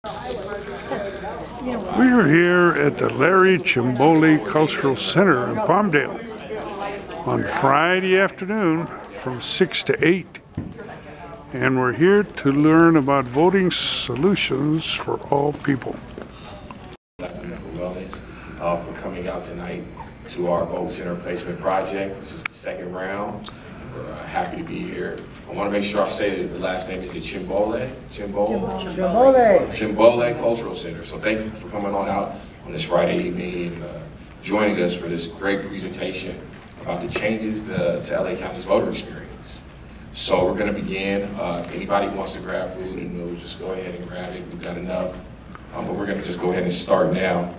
We are here at the Larry Chimboli Cultural Center in Palmdale on Friday afternoon from 6 to 8. And we're here to learn about voting solutions for all people. Wellness for coming out tonight to our Vote Center Placement Project. This is the second round. We're happy to be here. I want to make sure I say that the last name is Chimboli Cultural Center. So thank you for coming on out on this Friday evening and joining us for this great presentation about the changes to LA County's voter experience. So we're going to begin. If anybody wants to grab food, and we'll just go ahead and grab it. We've got enough. But we're going to just go ahead and start now.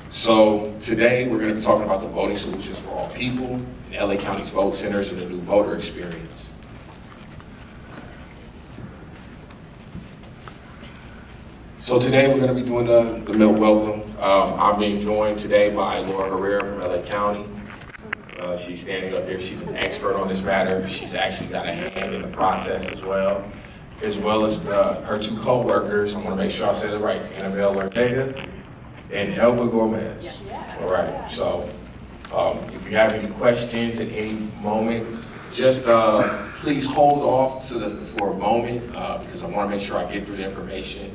So today we're going to be talking about the voting solutions for all people in LA County's vote centers and the new voter experience. So today we're going to be doing the milk welcome. I'm being joined today by Laura Herrera from LA County. She's standing up there. She's an expert on this matter. She's actually got a hand in the process as well as her two co-workers. I want to make sure I said it right. Annabelle Ortega and Elba Gomez. All right, so if you have any questions at any moment, just please hold off for a moment because I want to make sure I get through the information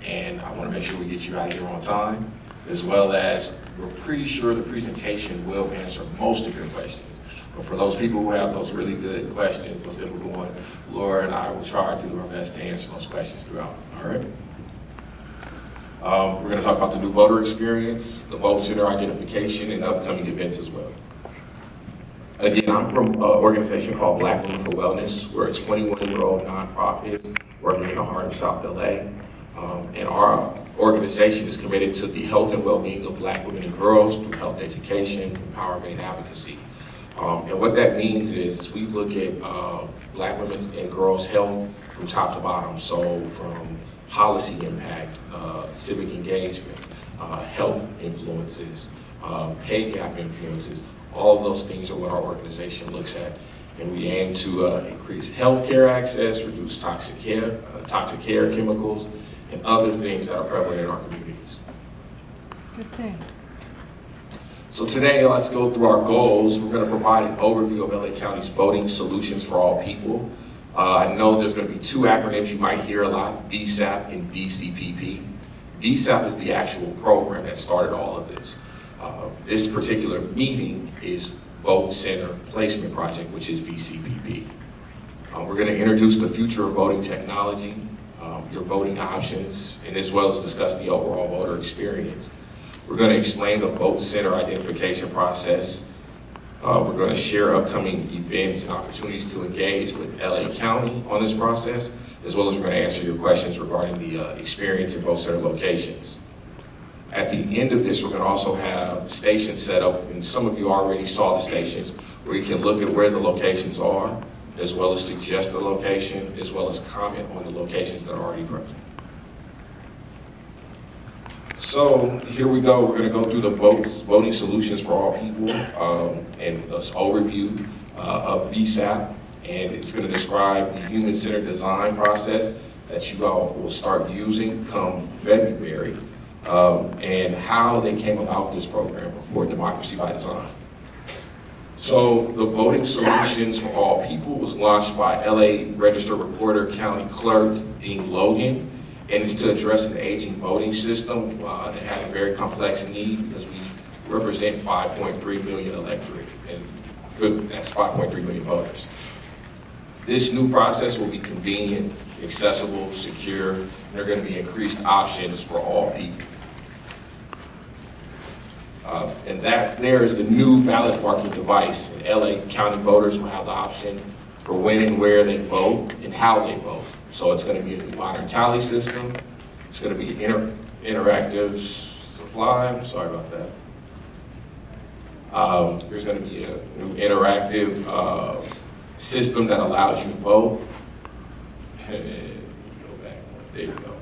and I want to make sure we get you out of here on time, as well as we're pretty sure the presentation will answer most of your questions. But for those people who have those really good questions, those difficult ones, Laura and I will try to do our best to answer those questions throughout, all right? We're going to talk about the new voter experience, the vote center identification, and upcoming events as well. Again, I'm from an organization called Black Women for Wellness. We're a 21-year-old nonprofit working in the heart of South LA. And our organization is committed to the health and well-being of Black women and girls through health education, empowerment, and advocacy. And what that means is we look at Black women and girls' health from top to bottom. So from policy impact, civic engagement, health influences, pay gap influences, all of those things are what our organization looks at. And we aim to increase healthcare access, reduce toxic care chemicals, and other things that are prevalent in our communities. Good thing. So today, let's go through our goals. We're going to provide an overview of LA County's voting solutions for all people. I know there's going to be two acronyms you might hear a lot, VSAP and VCPP. VSAP is the actual program that started all of this. This particular meeting is Vote Center Placement Project, which is VCPP. We're going to introduce the future of voting technology, your voting options, and as well as discuss the overall voter experience. We're going to explain the vote center identification process. We're going to share upcoming events and opportunities to engage with LA County on this process, as well as we're going to answer your questions regarding the experience in vote center locations. At the end of this, we're going to also have stations set up, and some of you already saw the stations, where you can look at where the locations are, as well as suggest the location, as well as comment on the locations that are already present. So here we go. We're going to go through the voting solutions for all people and this overview of VSAP, and it's going to describe the human-centered design process that you all will start using come February, and how they came about this program for Democracy by Design. So the voting solutions for all people was launched by LA Register Reporter County Clerk Dean Logan, and it's to address an aging voting system that has a very complex need because we represent 5.3 million electorate, and that's 5.3 million voters. This new process will be convenient, accessible, secure, and there are going to be increased options for all people. And that there is the new ballot marking device. And LA County voters will have the option for when and where they vote and how they vote. So it's going to be a new modern tally system. It's going to be interactive supply. I'm sorry about that. There's going to be a new interactive system that allows you to vote. Go back. There you go.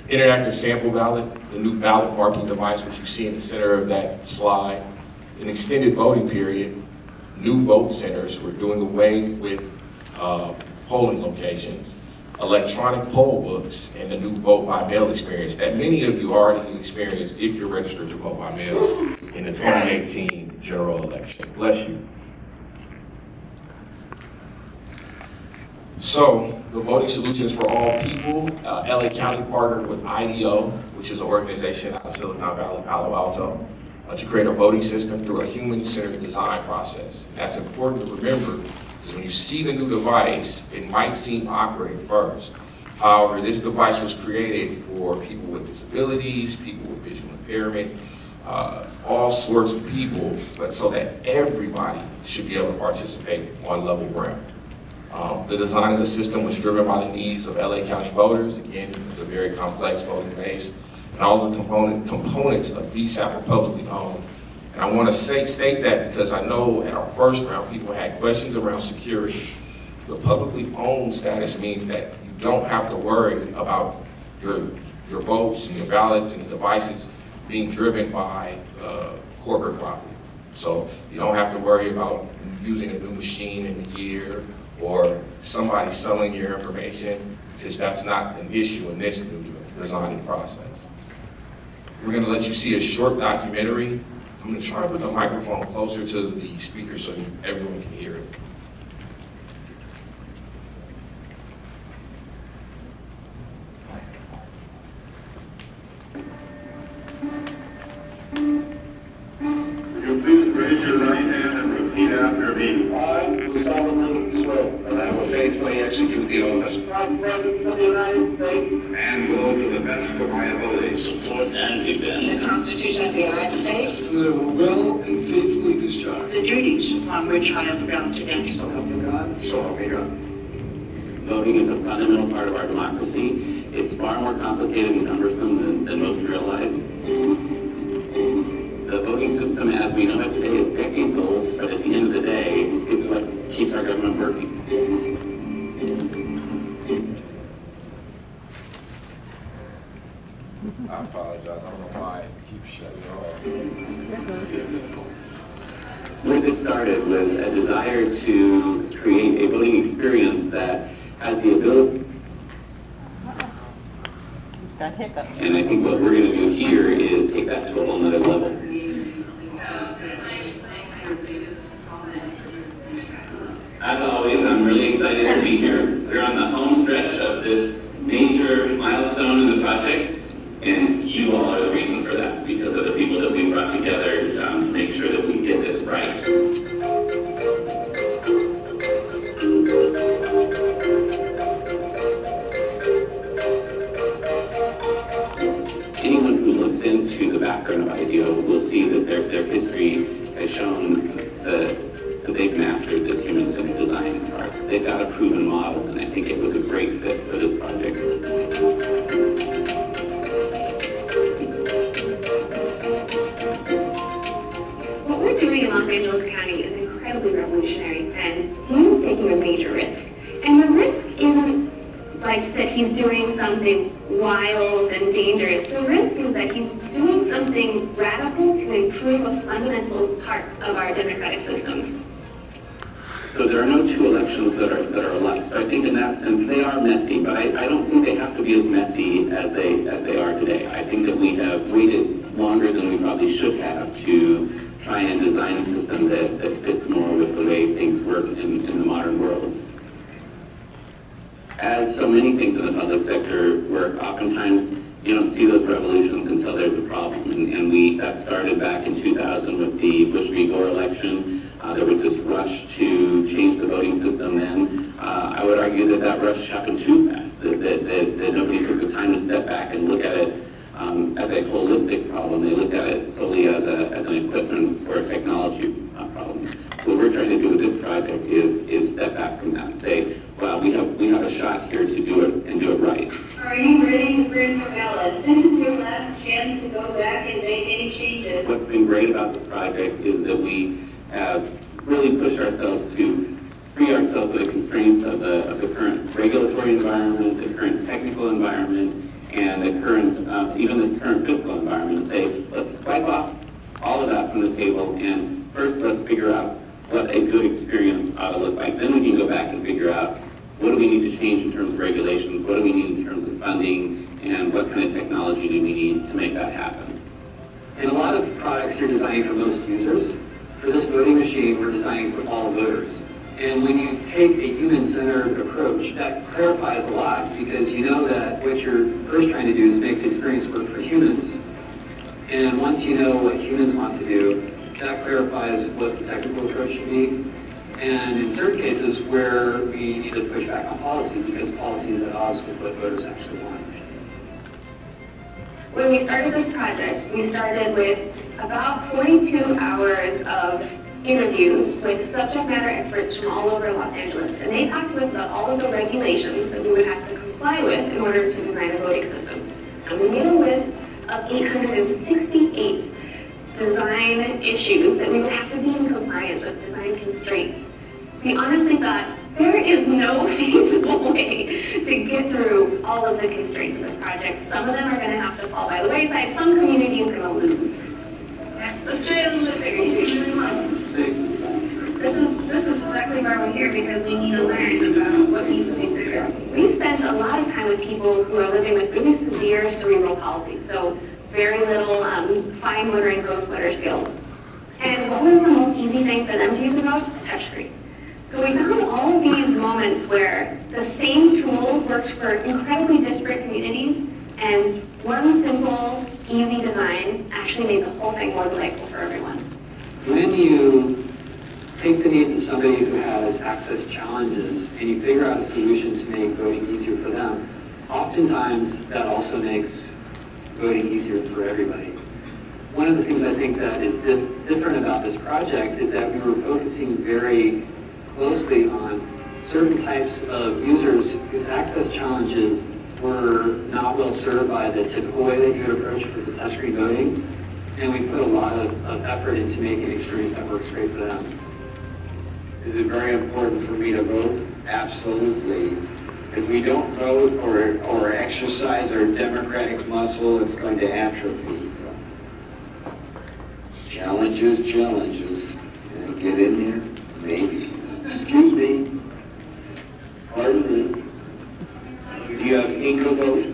Interactive sample ballot, the new ballot marking device, which you see in the center of that slide. An extended voting period, new vote centers. We're doing away with polling locations. electronic poll books, and the new vote by mail experience that many of you already experienced if you're registered to vote by mail in the 2018 general election. Bless you. So, the Voting Solutions for All People, LA County partnered with IDEO, which is an organization out of Silicon Valley, Palo Alto, to create a voting system through a human-centered design process. And that's important to remember, because when you see the new device, it might seem awkward at first. However, this device was created for people with disabilities, people with visual impairments, all sorts of people, but so that everybody should be able to participate on level ground. The design of the system was driven by the needs of LA County voters. Again, it's a very complex voting base, and all the components of VSAP are publicly owned. And I want to state that because I know at our first round, people had questions around security. The publicly owned status means that you don't have to worry about your votes and your ballots and your devices being driven by corporate property. So you don't have to worry about using a new machine in a year or somebody selling your information, because that's not an issue in this new designing process. We're going to let you see a short documentary. I'm going to try to put the microphone closer to the speaker so everyone can hear it. Would you please raise your right hand and repeat after me? I do solemnly swear that I will faithfully execute the office of President of the United States and will, to the best of my ability, support and defend the Constitution of the United States, and that I will and faithfully discharge the duties upon which I am about to enter. so help me God. So help me God. Voting is a fundamental part of our democracy. It's far more complicated and cumbersome than most realize. The voting system as we know it today is decades old, but at the end of the day, it's what keeps our government working. I apologize. I don't know why it keeps shutting off. Where this started was a desire to create a voting experience that has the ability. Got hiccups. And I think what we're going to do here is take that to a whole nother level. As always, I'm really excited to be here. We're on the home stretch of this major milestone in the project, and you all are the reason for that, because of the people that we brought together to make sure that we get this right. Anyone who looks into the background of IDEO will see that their history has shown that they've mastered this human-centered design part. They've got a proven model, and I think it was a great fit for this project. What we're doing in Los Angeles County is incredibly revolutionary, and Dean is taking a major risk. And the risk isn't like that he's doing something wild and dangerous. The risk is that he's doing something radical to improve a fundamental part of our democratic system. So there are no two elections that are alike. So I think in that sense they are messy, but I don't think they have to be as messy as they are today. I think that we have waited longer than we probably should have to try and design a system that fits more with the way things work in the modern world. As so many things in the public sector work, oftentimes you don't see those revolutions until there's a problem. And that started back in 2000 with the Bush v. Gore election. There was this rush to change the voting system then. I would argue that rush happened too fast, that nobody took the time to step back and look at it as a holistic problem. They looked at it solely as an equipment or a technology problem. What we're trying to do with this project is step back from that and say, well, we have a shot here to do it and do it right. Are you ready to bring your ballot? This is your last chance to go back and make any changes. What's been great about this project is that we have really pushed ourselves to free ourselves of the constraints of the current regulatory environment, the current technical environment, and the current even the current fiscal environment, and say, let's wipe off all of that from the table, and first let's figure out what a good experience ought to look like. Then we can go back and figure out what do do we need to change in terms of regulations? What do we need in terms of funding? And what kind of technology do we need to make that happen? And a lot of products you're designing for most users. For this voting machine, we're designing for all voters. And when you take a human-centered approach, that clarifies a lot, because you know that what you're first trying to do is make the experience work for humans. And once you know what humans want to do, that clarifies what the technical approach should be. And in certain cases where we need to push back on policy, because policy is at odds with what voters actually want. When we started this project, we started with about 42 hours of interviews with subject matter experts from all over Los Angeles. And they talked to us about all of the regulations that we would have to comply with in order to design a voting system. And we made a list of 868 design issues that we would have to be in compliance with, design constraints. We honestly thought, there is no feasible way to get through all of the constraints of this project. Some of them are going to have to fall by the wayside. Some community is going to lose. Let's try a little bit bigger. This is exactly why we're here, because we need to learn about what needs to be there. We spent a lot of time with people who are living with really severe cerebral palsy, so very little fine motor and gross motor skills. And what was the most easy thing for them to use about? Touchscreen. So we found all of these moments where the same tool worked for incredibly disparate communities, and one simple, easy design actually made the whole thing more delightful for everyone. When you take the needs of somebody who has access challenges and you figure out a solution to make voting easier for them, oftentimes that also makes voting easier for everybody. One of the things I think that is different about this project is that we were focusing very closely on certain types of users whose access challenges were not well served by the typical way that you would approach with the touchscreen voting. And we put a lot of effort into making an experience that works great for them. Is it very important for me to vote? Absolutely. If we don't vote or exercise our democratic muscle, it's going to atrophy. So. Challenges. Can I get in here? Maybe. Excuse me. Pardon me. Do you have IncoVote?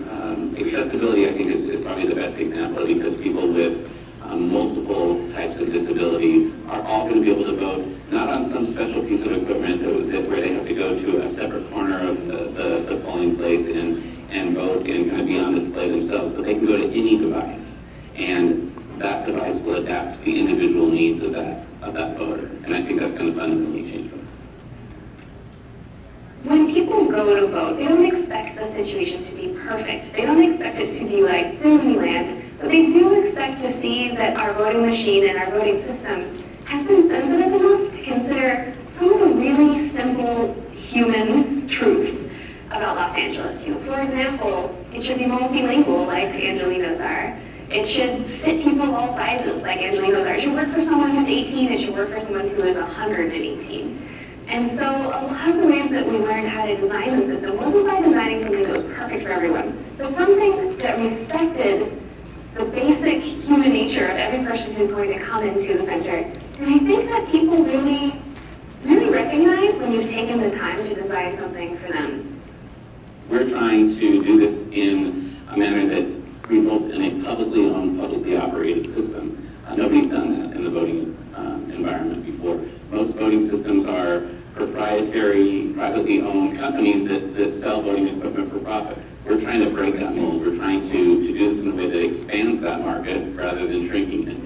Accessibility, I think, is probably the best example, because people with multiple types of disabilities are all going to be able to vote, not on some special piece of equipment where they have to go to a separate corner of the polling place and vote and kind of be on display themselves, but they can go to any device, and that device will adapt to the individual needs of that voter. And I think that's going to fundamentally change voting. When people go to vote, they don't expect the situation to be perfect. They don't expect it to be like Disneyland, but they do expect to see that our voting machine and our voting system has been sensitive enough to consider some of the really simple human truths about Los Angeles. For example, it should be multilingual like Angelinos are. It should fit people of all sizes like Angelinos are. It should work for someone who's 18. It should work for someone who is 118. And so a lot of the ways that we learned how to design the system wasn't by designing something that was perfect for everyone, but something that respected the basic human nature of every person who's going to come into the center. And I think that people really recognize when you've taken the time to design something for them. We're trying to do this in a manner that results in a publicly owned, publicly operated system. Nobody's done that in the voting environment before. Most voting systems are proprietary, privately owned companies that sell voting equipment for profit. We're trying to break that mold. We're trying to do this in a way that expands that market rather than shrinking it.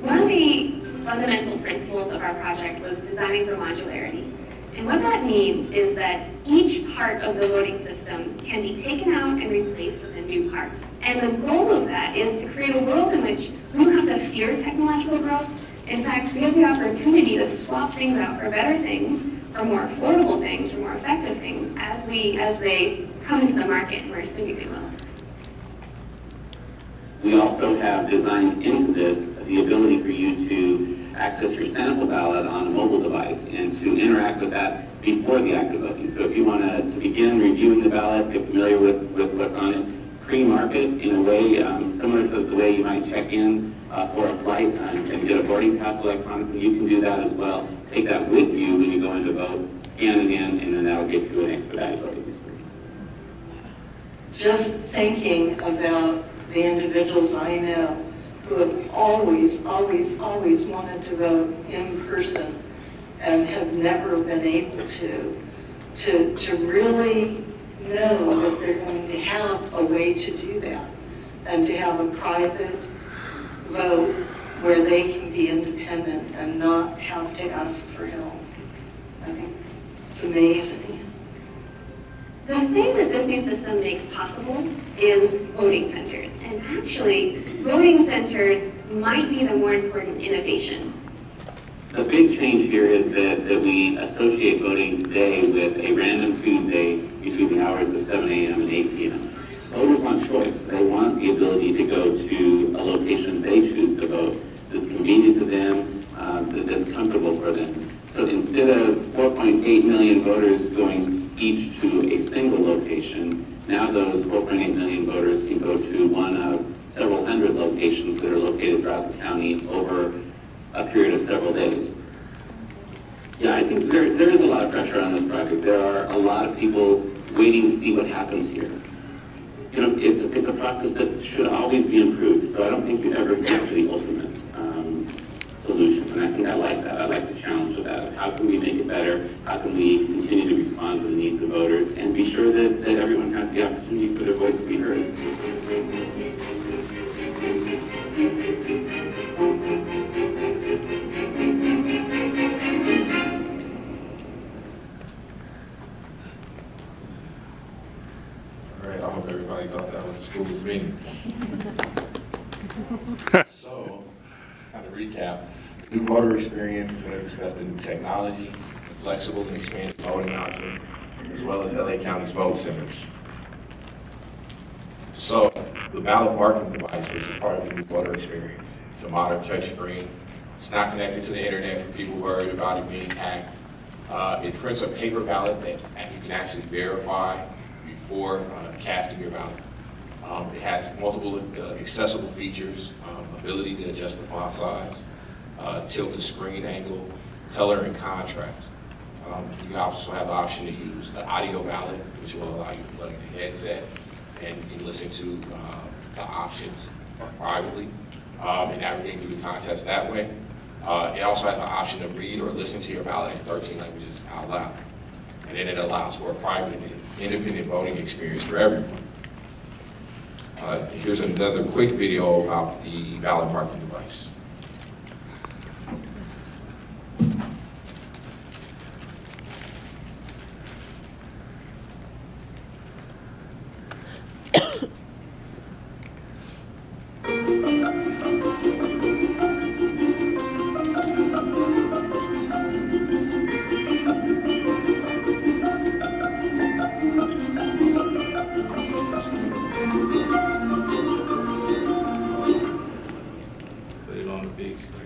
One of the fundamental principles of our project was designing for modularity. And what that means is that each part of the voting system can be taken out and replaced with a new part. And the goal of that is to create a world in which we don't have to fear technological growth. In fact, we have the opportunity to swap things out for better things, for more affordable things, for more effective things, as they come into the market, and we're assuming they will. We also have designed into this the ability for you to access your sample ballot on a mobile device and to interact with that before the act of voting. So if you want to begin reviewing the ballot, get familiar with what's on it, pre-mark it in a way similar to the way you might check in for a flight and get a boarding pass electronically, you can do that as well. Take that with you when you go in to vote, scan it in, and then that'll get you an expedited voting experience. Just thinking about the individuals I know who have always, always, always wanted to vote in person and have never been able to really know that they're going to have a way to do that and to have a private vote where they can be independent and not have to ask for help. I think it's amazing. The thing that this new system makes possible is voting centers. And actually, voting centers might be the more important innovation. The big change here is that we associate voting today with a random Tuesday between the hours of 7 a.m. and 8 p.m. Voters want choice. They want the ability to go to a location they choose to vote that's convenient to them, that's comfortable for them. So instead of 4.8 million voters going each to a single location, now those 4.8 million voters can go to one of several hundred locations that are located throughout the county over a period of several days. Yeah, I think there is a lot of pressure on this project. There are a lot of people waiting to see what happens here. You know, it's a process that should always be improved, so I don't think you ever get to the ultimate solution, and I think I like that. I like the challenge of that. How can we make it better? How can we continue to respond to the needs of voters and be sure that everyone has the opportunity for their voice to be heard? All right, I hope everybody thought that was as cool as me. So, kind of recap, the new voter experience is going to discuss the new technology, flexible and expanded voting options, as well as LA County's vote centers. So, the ballot marking device, which is part of the new voter experience, it's a modern touchscreen. It's not connected to the internet for people worried about it being hacked. It prints a paper ballot that you can actually verify before casting your ballot. It has multiple accessible features, ability to adjust the font size, tilt the screen angle, color and contrast. You also have the option to use the audio ballot, which will allow you to plug in a headset and you can listen to the options privately and navigate through the contest that way. It also has the option to read or listen to your ballot in 13 languages out loud. And then it allows for a private and independent voting experience for everyone. Here's another quick video about the ballot marking device. Put it on the big screen.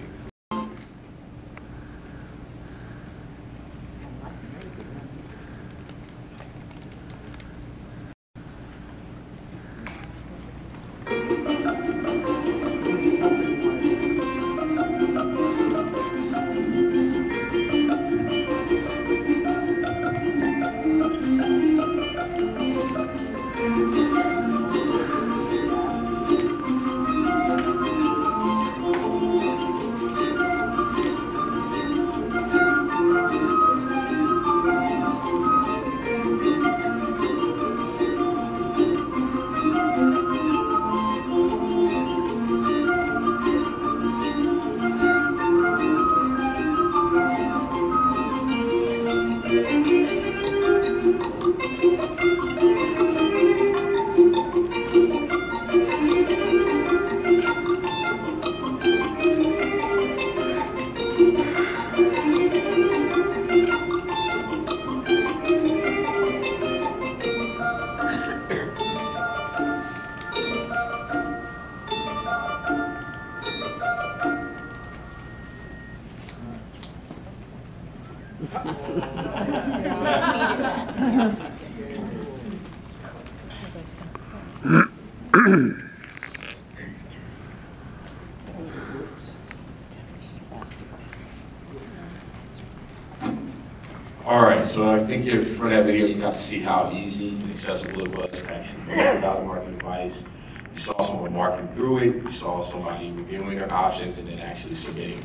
from that video, you got to see how easy and accessible it was to actually vote without a marking device. You saw someone marking through it. You saw somebody reviewing their options and then actually submitting.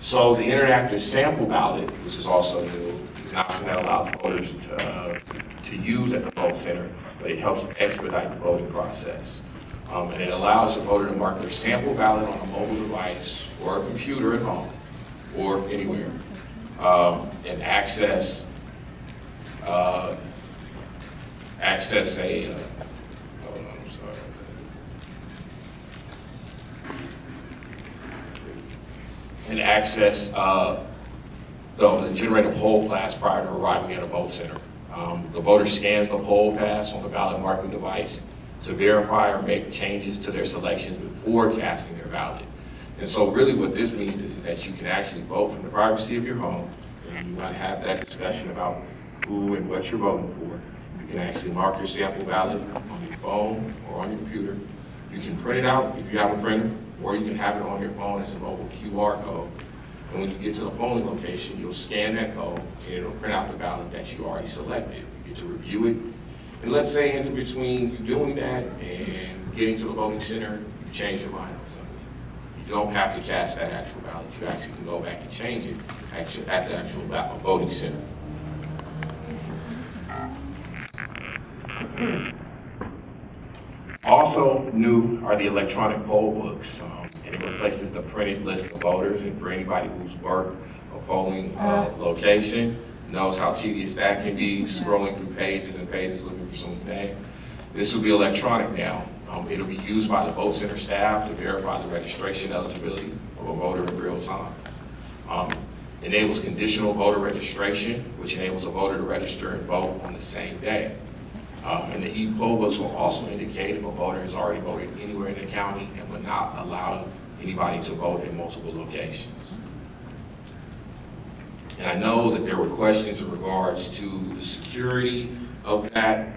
So the interactive sample ballot, which is also new, is an option that allows voters to use at the vote center, but it helps expedite the voting process. And it allows the voter to mark their sample ballot on a mobile device or a computer at home or anywhere, and access a, generate a poll pass prior to arriving at a vote center. The voter scans the poll pass on the ballot marking device to verify or make changes to their selections before casting their ballot. And so really what this means is that you can actually vote from the privacy of your home, and you want to have that discussion about who and what you're voting for. You can actually mark your sample ballot on your phone or on your computer. You can print it out if you have a printer, or you can have it on your phone as a mobile QR code. And when you get to the polling location, you'll scan that code, and it'll print out the ballot that you already selected. You get to review it. And let's say in between you doing that and getting to the voting center, you change your mind on something. You don't have to cast that actual ballot. You actually can go back and change it at the actual voting center. Also new are the electronic poll books. And it replaces the printed list of voters. And for anybody who's worked a polling location, knows how tedious that can be, scrolling through pages and pages looking for someone's name. This will be electronic now. It'll be used by the vote center staff to verify the registration eligibility of a voter in real time. Enables conditional voter registration, which enables a voter to register and vote on the same day. And the e-poll books will also indicate if a voter has already voted anywhere in the county and will not allow anybody to vote in multiple locations. And I know that there were questions in regards to the security of that.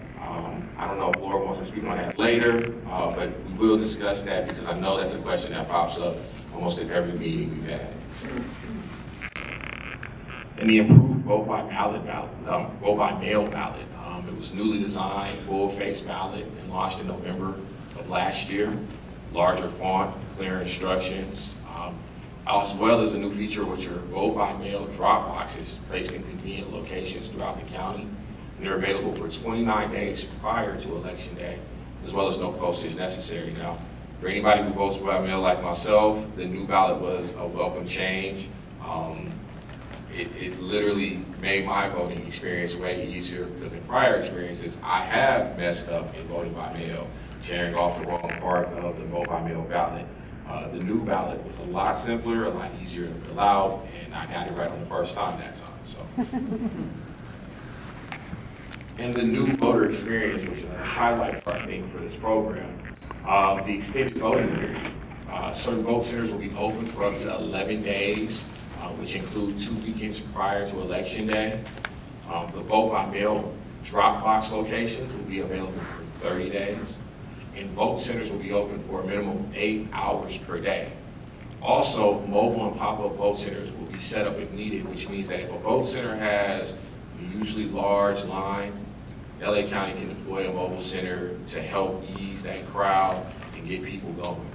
I don't know if Laura wants to speak on that later, but we will discuss that because I know that's a question that pops up almost at every meeting we've had. And the improved vote by mail ballot. It was newly designed, full-face ballot, and launched in November of last year. Larger font, clear instructions, as well as a new feature which are vote-by-mail drop boxes placed in convenient locations throughout the county. And they're available for 29 days prior to Election Day, as well as no postage necessary. Now, for anybody who votes by mail like myself, the new ballot was a welcome change. It literally made my voting experience way easier because in prior experiences, I have messed up in voting by mail, tearing off the wrong part of the vote by mail ballot. The new ballot was a lot simpler, a lot easier to fill out, and I got it right on the first time that time. So, and the new voter experience, which is a highlight, I think, for this program, the extended voting period. Certain vote centers will be open for up to 11 days, which include 2 weekends prior to Election Day. The vote by mail drop box locations will be available for 30 days. And vote centers will be open for a minimum of 8 hours per day. Also, mobile and pop-up vote centers will be set up if needed, which means that if a vote center has a usually large line, LA County can deploy a mobile center to help ease that crowd and get people going.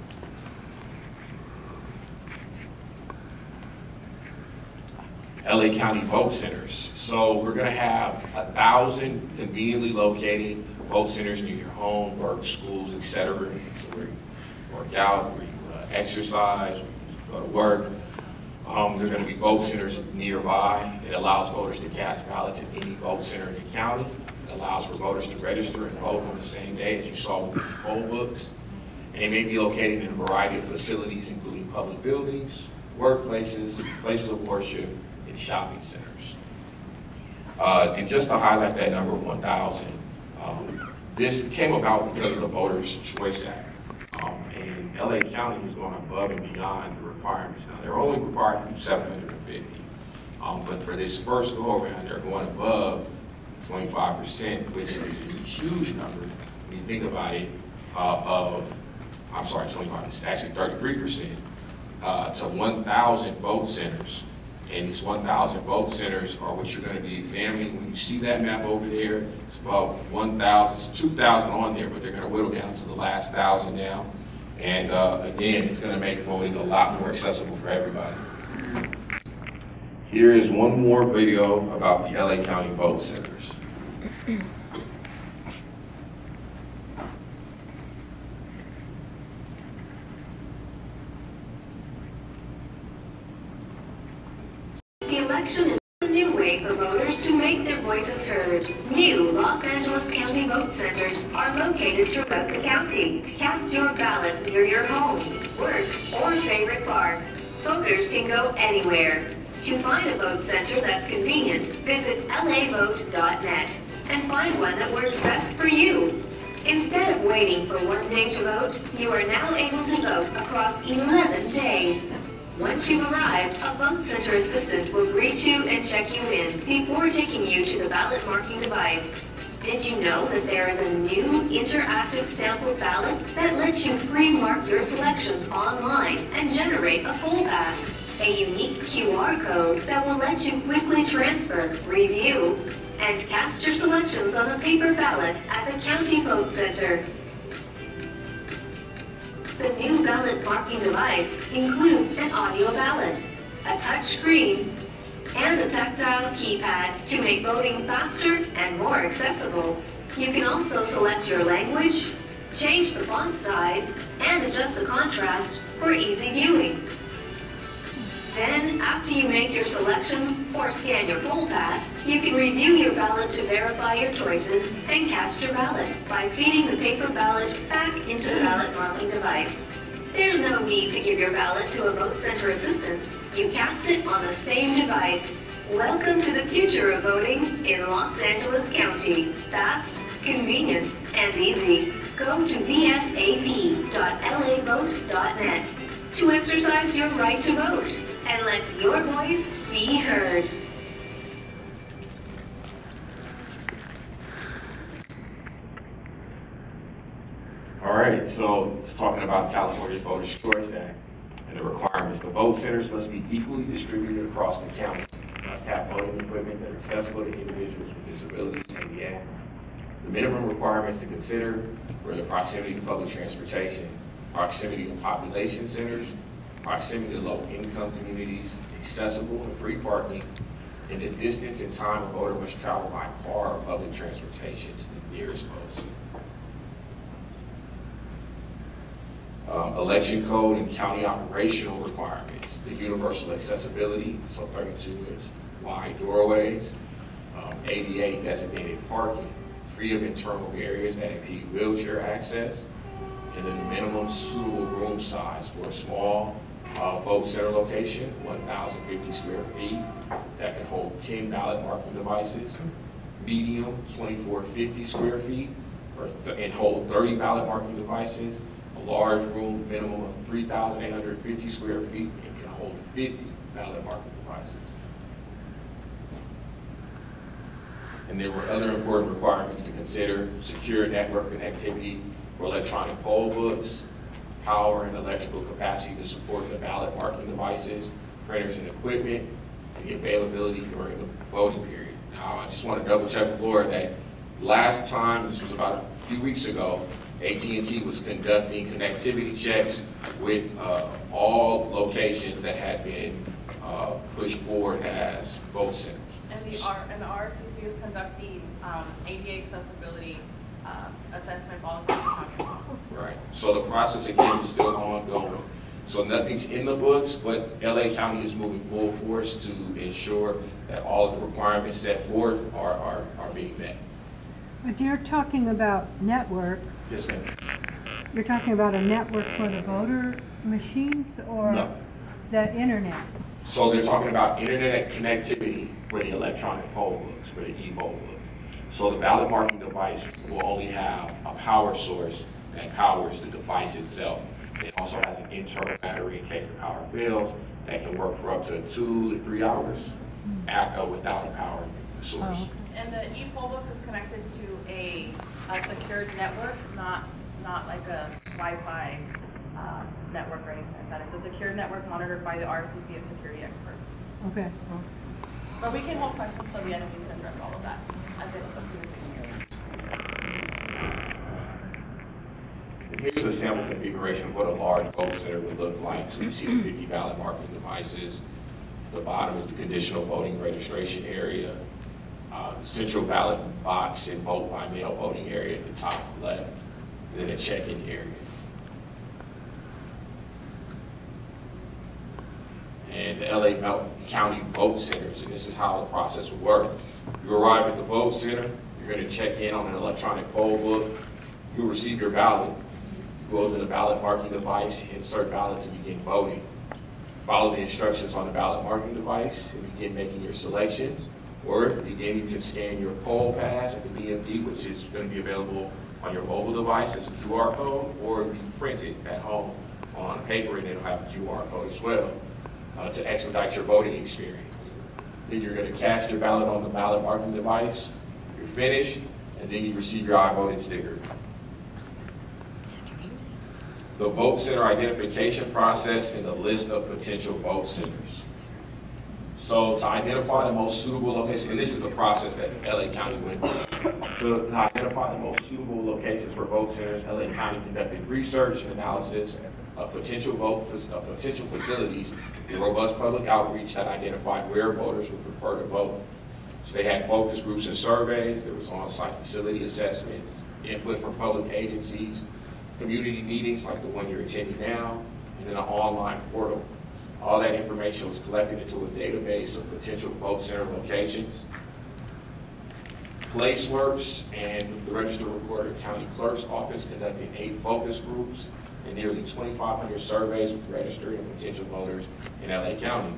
LA County vote centers. So we're going to have 1,000 conveniently located vote centers near your home, work, schools, etc. So where you work out, where you exercise, where you go to work. There's going to be vote centers nearby. It allows voters to cast ballots at any vote center in the county. It allows for voters to register and vote on the same day, as you saw with the poll books. And they may be located in a variety of facilities, including public buildings, workplaces, places of worship, and shopping centers. And just to highlight that number, 1,000, this came about because of the Voters' Choice Act. And LA County is going above and beyond the requirements. Now, they're only required to do 750. But for this first go-around, they're going above 25%, which is a huge number when you think about it, I'm sorry, 25, it's actually 33%, to 1,000 vote centers And these 1,000 vote centers are what you're going to be examining. When you see that map over there, it's about 1,000, 2,000 on there, but they're going to whittle down to the last 1,000 now. And again, it's going to make voting a lot more accessible for everybody. Here is one more video about the LA County vote centers. The election is a new way for voters to make their voices heard. New Los Angeles County vote centers are located throughout the county. Cast your ballot near your home, work, or favorite park. Voters can go anywhere. To find a vote center that's convenient, visit lavote.net and find one that works best for you. Instead of waiting for one day to vote, you are now able to vote across 11 days. Once you've arrived, a vote center assistant will greet you and check you in before taking you to the ballot marking device. Did you know that there is a new interactive sample ballot that lets you pre-mark your selections online and generate a poll pass? A unique QR code that will let you quickly transfer, review, and cast your selections on a paper ballot at the county vote center. The new ballot marking device includes an audio ballot, a touch screen, and a tactile keypad to make voting faster and more accessible. You can also select your language, change the font size, and adjust the contrast for easy viewing. Then, after you make your selections or scan your poll pass, you can review your ballot to verify your choices and cast your ballot by feeding the paper ballot back into the ballot marking device. There's no need to give your ballot to a vote center assistant. You cast it on the same device. Welcome to the future of voting in Los Angeles County. Fast, convenient, and easy. Go to vsap.lavote.net to exercise your right to vote and let your voice be heard. All right, so it's talking about California's Voters' Choice Act and the requirements. The vote centers must be equally distributed across the county. Must have voting equipment that are accessible to individuals with disabilities and the act. The minimum requirements to consider were the proximity to public transportation, proximity to population centers, proximity to low-income communities, accessible and free parking, and the distance and time a voter must travel by car or public transportation to the nearest vote center. Election code and county operational requirements, the universal accessibility, so 32-inch wide doorways, ADA designated parking, free of internal areas that impede wheelchair access, and then the minimum suitable room size for a small vote center location, 1,050 square feet, that can hold 10 ballot marking devices, medium, 2,450 square feet, and hold 30 ballot marking devices, a large room, minimum of 3,850 square feet, and can hold 50 ballot marking devices. And there were other important requirements to consider: secure network connectivity for electronic poll books, power and electrical capacity to support the ballot marking devices, printers and equipment, and the availability during the voting period. Now, I just want to double check with Laura that last time, this was about a few weeks ago, AT&T was conducting connectivity checks with all locations that had been pushed forward as vote centers. And the RCC is conducting ADA accessibility assessments all across the country. Right. So the process, again, is still ongoing. So nothing's in the books, but LA County is moving full force to ensure that all of the requirements set forth are being met. But you're talking about network. Yes, ma'am. You're talking about a network for the voter machines or No. the internet? So they're talking about internet connectivity for the electronic poll books, for the e-poll books. So the ballot marking device will only have a power source that powers the device itself. It also has an internal battery in case the power fails that can work for up to 2 to 3 hours without a power source. Oh, okay. And the e-poll books is connected to a secured network, not like a Wi-Fi network or anything like that. It's a secured network monitored by the RCC and security experts. Okay. But we can hold questions till the end and we can address all of that at this presentation. Here's a sample configuration of what a large vote center would look like. So you see the 50 ballot marking devices. At the bottom is the conditional voting registration area. Central ballot box and vote by mail voting area at the top left. And then a check-in area. And the LA County vote centers, and this is how the process will work. You arrive at the vote center, you're going to check in on an electronic poll book, you'll receive your ballot, go to the ballot marking device, insert ballot to begin voting. Follow the instructions on the ballot marking device and begin making your selections. Or again, you can scan your poll pass at the BMD, which is going to be available on your mobile device as a QR code, or be printed at home on paper and it'll have a QR code as well. To expedite your voting experience. Then you're going to cast your ballot on the ballot marking device, you're finished, and then you receive your I voted sticker. The vote center identification process and the list of potential vote centers. So to identify the most suitable location, and this is the process that LA County went through. To identify the most suitable locations for vote centers, LA County conducted research and analysis of potential facilities and robust public outreach that identified where voters would prefer to vote. So they had focus groups and surveys, there was on-site facility assessments, input from public agencies, community meetings like the one you're attending now, and then an online portal. All that information was collected into a database of potential vote center locations. PlaceWorks and the Register Recorder County Clerk's Office conducted 8 focus groups and nearly 2,500 surveys with registered and potential voters in LA County.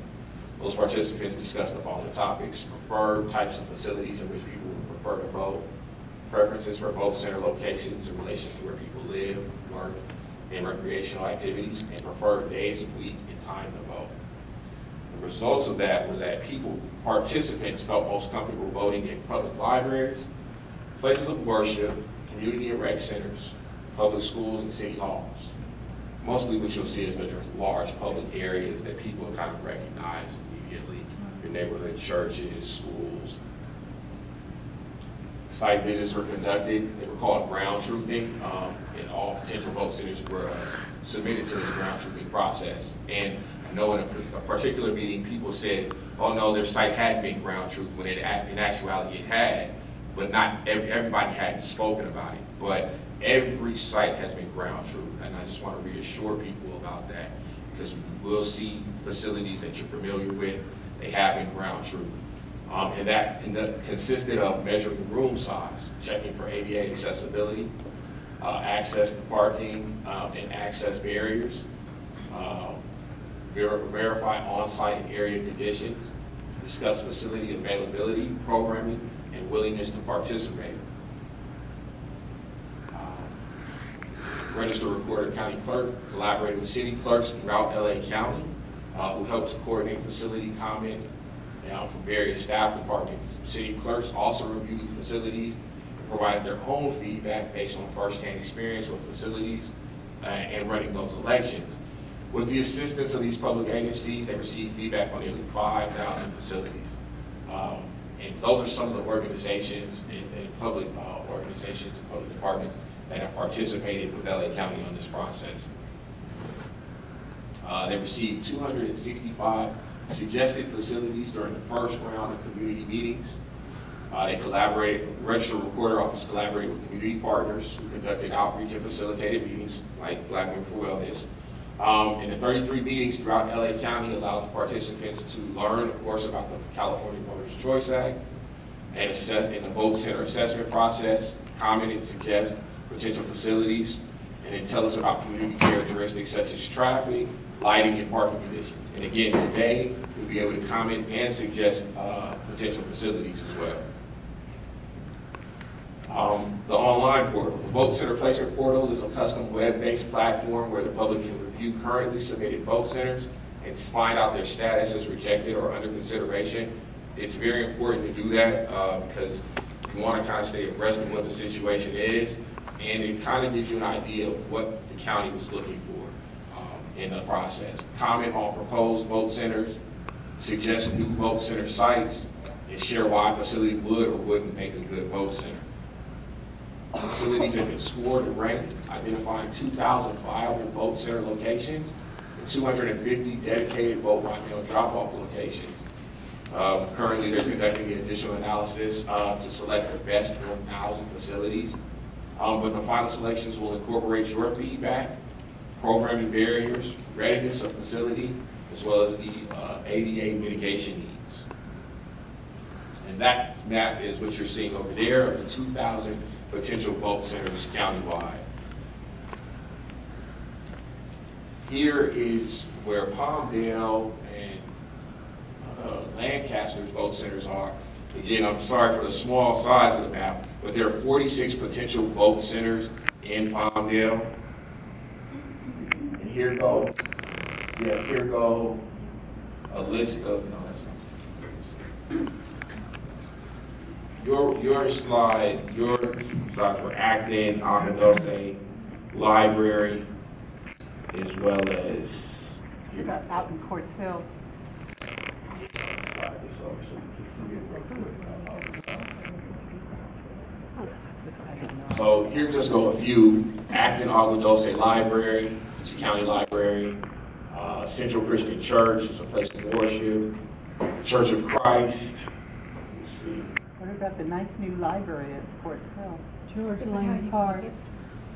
Those participants discussed the following topics: preferred types of facilities in which people would prefer to vote, preferences for vote center locations in relation to where people live, work, and recreational activities, and preferred days of week and time to vote. The results of that were that participants felt most comfortable voting in public libraries, places of worship, community and rec centers, public schools, and city halls. Mostly what you'll see is that there's large public areas that people kind of recognize immediately. Your neighborhood churches, schools. Site visits were conducted. They were called ground truthing, and all potential vote centers were submitted to this ground truthing process. And I know in a particular meeting, people said, oh no, their site had been ground truth, when in actuality it had, but not everybody hadn't spoken about it. But every site has been ground truth, and I just want to reassure people about that, because we will see facilities that you're familiar with, they have been ground truth. And that consisted of measuring room size, checking for ADA accessibility, access to parking and access barriers, verify on-site and area conditions, discuss facility availability, programming, and willingness to participate. Register Recorder County Clerk collaborated with city clerks throughout LA County who helped to coordinate facility comments from various staff departments. City clerks also reviewed facilities and provided their own feedback based on first-hand experience with facilities and running those elections. With the assistance of these public agencies, they received feedback on nearly 5,000 facilities. And those are some of the organizations and public organizations and public departments that have participated with LA County on this process. They received 265 suggested facilities during the first round of community meetings. They collaborated, the Register Recorder Office collaborated with community partners who conducted outreach and facilitated meetings like Black Men for Wellness. And the 33 meetings throughout LA County allowed the participants to learn, of course, about the California Voters' Choice Act and the vote center assessment process, comment and suggest potential facilities, and then tell us about community characteristics such as traffic, lighting, and parking conditions. And again, today, we'll be able to comment and suggest potential facilities as well. The online portal. The Vote Center Placement Portal is a custom web-based platform where the public can review currently submitted vote centers and find out their status as rejected or under consideration. It's very important to do that because you want to kind of stay abreast of what the situation is, and it kind of gives you an idea of what the county was looking for in the process. Comment on proposed vote centers, suggest new vote center sites, and share why a facility would or wouldn't make a good vote center. Facilities have been scored and ranked, identifying 2,000 viable vote center locations and 250 dedicated vote by mail drop-off locations. Currently, they're conducting the additional analysis to select the best 1,000 facilities. But the final selections will incorporate your feedback, programming barriers, readiness of facility, as well as the ADA mitigation needs. And that map is what you're seeing over there of the 2,000 potential vote centers countywide. Here is where Palmdale and Lancaster's vote centers are. Again, I'm sorry for the small size of the map, but there are 46 potential vote centers in Palmdale. And here goes, here go a list of, no, that's not. Your slides for Acton, Aguadose, Library, as well as. You got out in Quartz Hill. Slide this over so you can see it. So here just go a few: Acton, Aguadose Library, it's a county library. Central Christian Church is a place of worship. Church of Christ. Let's see. What about the nice new library at Quartz Hill? George Lane Park.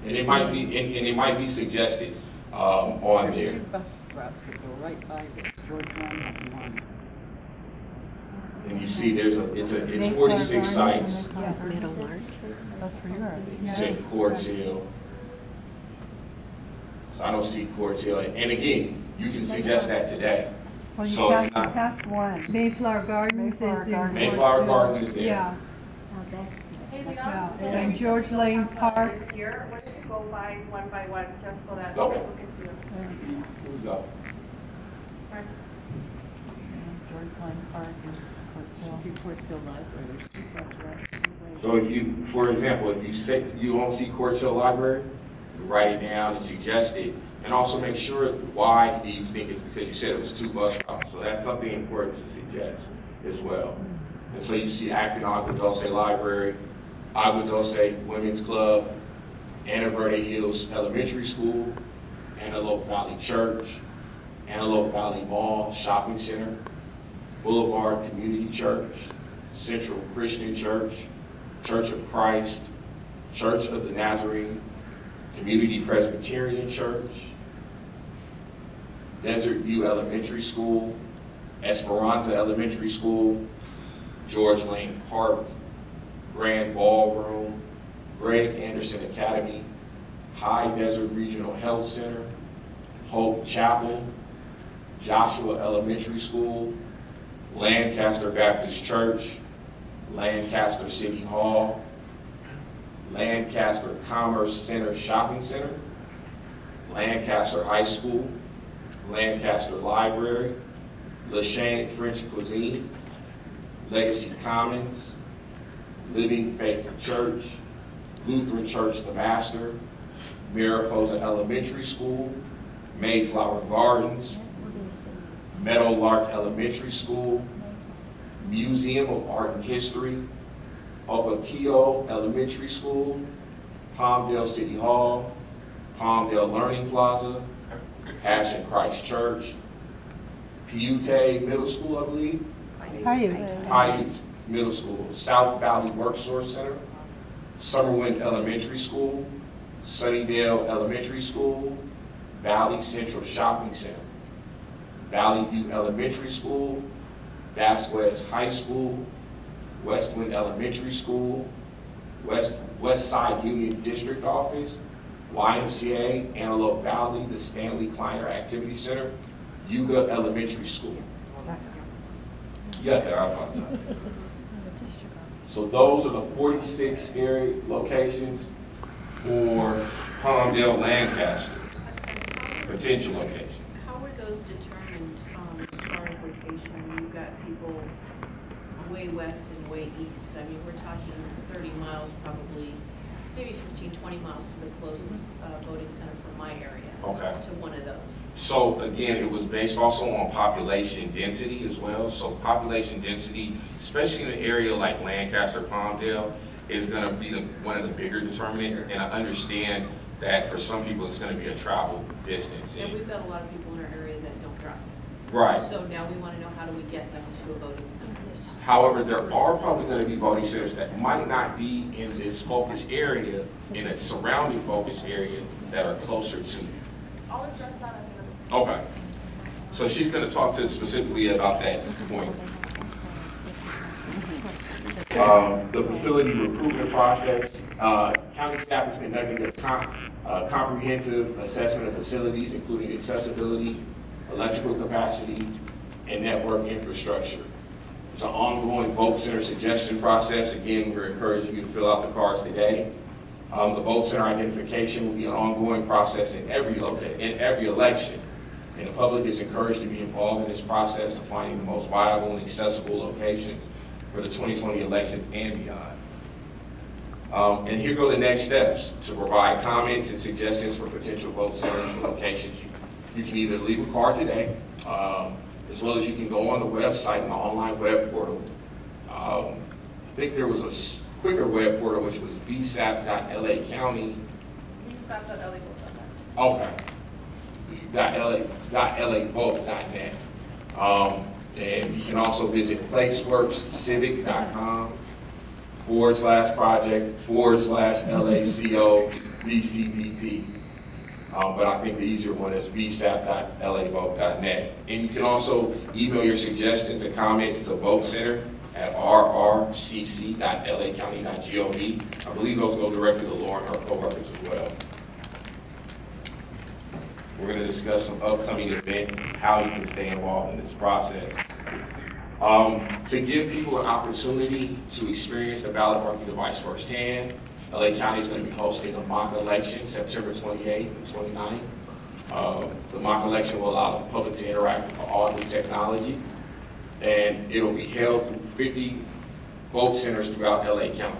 And it might be, and it might be suggested on there. There's 2 bus routes that go right by this. George Lane and one. And you see, it's 46 sites. Yes. That's where you are. It's in Quartz Hill. So I don't see Quartz Hill. And again, you can suggest that today. Well, you So it's not. passed one. Mayflower Gardens is in Mayflower Gardens is there. Yeah. Hey, Yeah. And George Lane Park. Here, what if you go by one, just so that Okay. people can see it? Here we go. Right. George Lane Park is Quartz Hill Library. So if you, for example, if you won't see Quartz Hill Library, you write it down and suggest it. And also make sure why do you think it's, because you said it was 2 bus routes. So that's something important to suggest as well. And so you see Acton Aguadose Library, Aguadose Women's Club, Anna Verde Hills Elementary School, Antelope Valley Church, Antelope Valley Mall Shopping Center, Boulevard Community Church, Central Christian Church, Church of Christ, Church of the Nazarene, Community Presbyterian Church, Desert View Elementary School, Esperanza Elementary School, George Lane Park, Grand Ballroom, Greg Anderson Academy, High Desert Regional Health Center, Hope Chapel, Joshua Elementary School, Lancaster Baptist Church, Lancaster City Hall, Lancaster Commerce Center Shopping Center, Lancaster High School, Lancaster Library, Lachine French Cuisine, Legacy Commons, Living Faith Church, Lutheran Church the Master, Mariposa Elementary School, Mayflower Gardens, Meadowlark Elementary School, Museum of Art and History, Ocotillo Elementary School, Palmdale City Hall, Palmdale Learning Plaza, Passion Christ Church, Paiute Middle School, I believe. Paiute Middle School, South Valley Worksource Center, Summerwind Elementary School, Sunnydale Elementary School, Valley Central Shopping Center, Valley View Elementary School, Vasquez High School, Westwind Elementary School, West Side Union District Office, YMCA, Antelope Valley, the Stanley Kleiner Activity Center, Yuga Elementary School. Yeah, I apologize. So those are the 46 area locations for Palmdale, Lancaster, potential locations. How were those determined as far as location? You've got people way west and way east. I mean, we're talking 30 miles probably, maybe 15, 20 20 miles to the closest voting center from my area. Okay. To one of those. So again, it was based also on population density as well. So population density, especially in an area like Lancaster, Palmdale, is going to be one of the bigger determinants. And I understand that for some people it's going to be a travel distance. And we've got a lot of people in our area that don't drive. Right. So now we want to know, how do we get them to a voting center? However, there are probably going to be voting centers that might not be in this focus area, in a surrounding focus area that are closer to you. I'll address that at the end. Okay. So she's going to talk to us specifically about that point. The facility recruitment process. County staff is conducting a comprehensive assessment of facilities, including accessibility, electrical capacity, and network infrastructure. There's an ongoing vote center suggestion process. Again, we're encouraging you to fill out the cards today. The vote center identification will be an ongoing process in every election, and the public is encouraged to be involved in this process of finding the most viable and accessible locations for the 2020 elections and beyond. And here go the next steps. To provide comments and suggestions for potential vote centers and locations, you can either leave a card today, as well as you can go on the website and the online web portal. I think there was a quicker web portal, which was vsap.lacounty. vsap.lavote.net. Okay. .lavote.net. And you can also visit placeworkscivic.com/project/LACO-VCVP. But I think the easier one is vsap.lavote.net. And you can also email your suggestions and comments to Vote Center at rrcc.lacounty.gov. I believe those go directly to Lauren and her coworkers as well. We're going to discuss some upcoming events, how you can stay involved in this process. To give people an opportunity to experience the ballot marking device firsthand, LA County is going to be hosting a mock election September 28th and 29th. The mock election will allow the public to interact with all new technology, and it'll be held through 50 vote centers throughout LA County.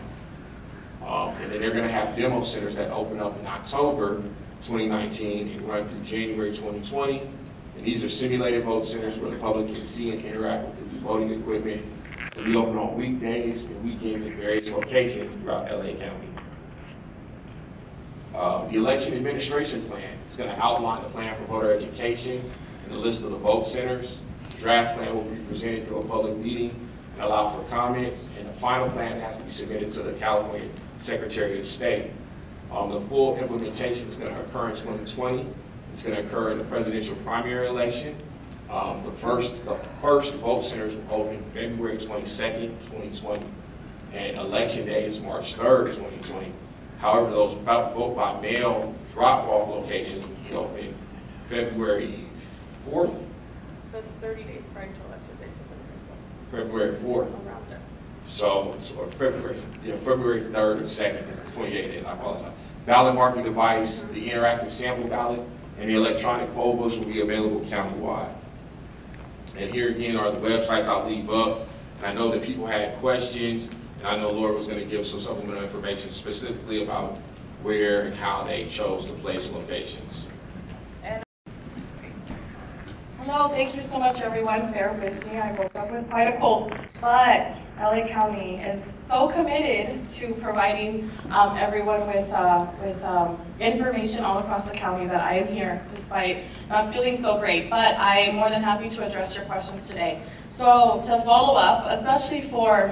And then they're going to have demo centers that open up in October 2019 and run through January 2020. And these are simulated vote centers where the public can see and interact with the voting equipment. They'll be open on weekdays and weekends at various locations throughout LA County. The election administration plan is going to outline the plan for voter education and the list of the vote centers. The draft plan will be presented through a public meeting and allow for comments. And the final plan has to be submitted to the California Secretary of State. The full implementation is going to occur in 2020. It's going to occur in the presidential primary election. The first vote centers will open February 22nd, 2020. And election day is March 3rd, 2020. However, those vote by mail drop-off locations will be open February 4th. That's 30 days prior to election day, so February 4th. around there. So, or February 3rd or 2nd, it's 28 days, I apologize. Ballot marking device, the interactive sample ballot, and the electronic poll books will be available countywide. And here again are the websites I'll leave up. And I know that people had questions, and I know Laura was going to give some supplemental information specifically about where and how they chose to place locations. Hello, thank you so much everyone. Bear with me, I woke up with quite a cold. But LA County is so committed to providing everyone with information all across the county that I am here despite not feeling so great. But I am more than happy to address your questions today. So to follow up, especially for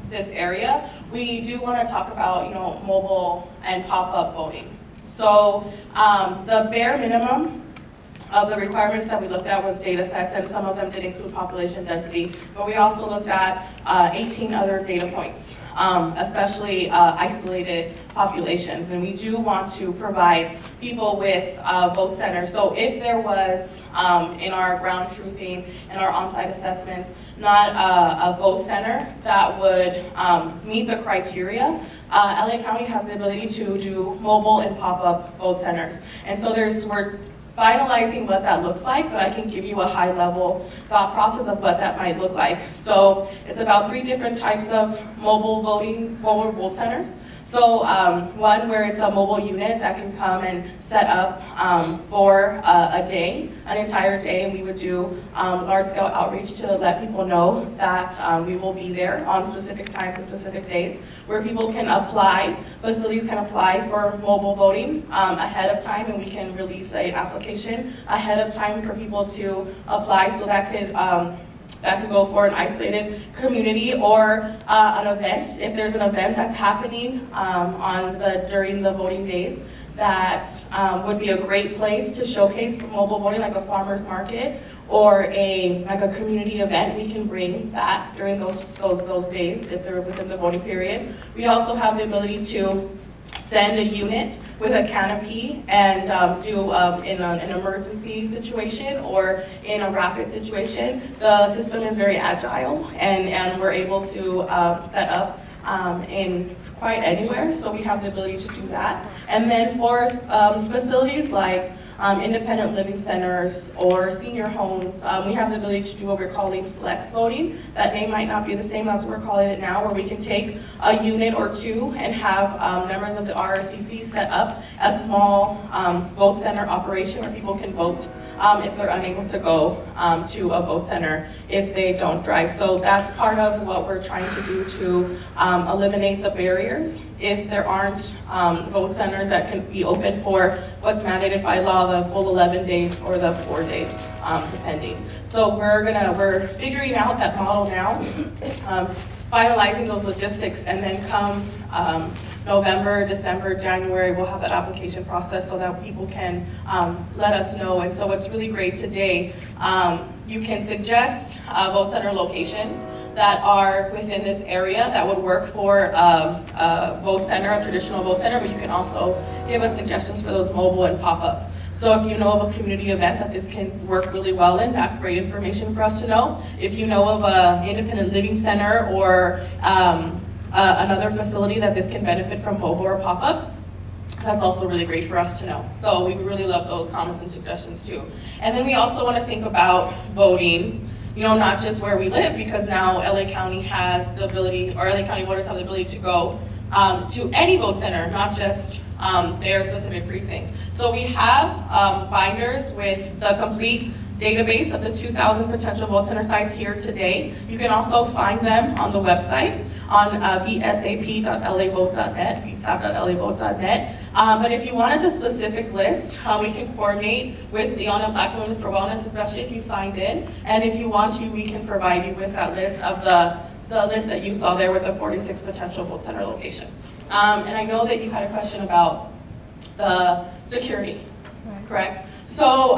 this area, we do want to talk about mobile and pop-up voting. So the bare minimum of the requirements that we looked at was data sets, and some of them did include population density, but we also looked at 18 other data points, especially isolated populations. And we do want to provide people with vote centers. So if there was, in our ground truthing and our on-site assessments, not a vote center that would meet the criteria, LA County has the ability to do mobile and pop-up vote centers. And so we're finalizing what that looks like, but I can give you a high-level thought process of what that might look like. So it's about 3 different types of mobile vote centers. So one where it's a mobile unit that can come and set up for a day, an entire day, and we would do large-scale outreach to let people know that we will be there on specific times and specific days, where people can apply, facilities can apply for mobile voting ahead of time, and we can release an application ahead of time for people to apply, so that can go for an isolated community or an event. If there's an event that's happening during the voting days, that would be a great place to showcase mobile voting, like a farmer's market or like a community event. We can bring that during those days if they're within the voting period. We also have the ability to send a unit with a canopy and do in an emergency situation or in a rapid situation. The system is very agile, and we're able to set up in quite anywhere, so we have the ability to do that. And then for facilities like independent living centers or senior homes, we have the ability to do what we're calling flex voting. That name might not be the same as we're calling it now, where we can take a unit or 2 and have members of the RRCC set up a small vote center operation where people can vote if they're unable to go to a vote center if they don't drive. So that's part of what we're trying to do to eliminate the barriers. If there aren't vote centers that can be open for what's mandated by law, the full 11 days or the 4 days, depending. So we're figuring out that model now, finalizing those logistics, and then come November, December, January, we'll have that application process so that people can let us know. And so what's really great today, you can suggest vote center locations that are within this area that would work for a vote center, a traditional vote center, but you can also give us suggestions for those mobile and pop-ups. So if you know of a community event that this can work really well in, that's great information for us to know. If you know of an independent living center or another facility that this can benefit from mobile or pop-ups, that's also really great for us to know. So we really love those comments and suggestions too. And then we also want to think about voting, not just where we live, because now LA County has the ability, or LA County voters have the ability to go to any vote center, not just their specific precinct. So we have binders with the complete database of the 2,000 potential vote center sites here today. You can also find them on the website on vsap.lavote.net, vsap.lavote.net. But if you wanted the specific list, we can coordinate with Leon and Black Women for Wellness, especially if you signed in. And if you want to, we can provide you with that list of the list that you saw there with the 46 potential vote center locations. And I know that you had a question about the security, correct? So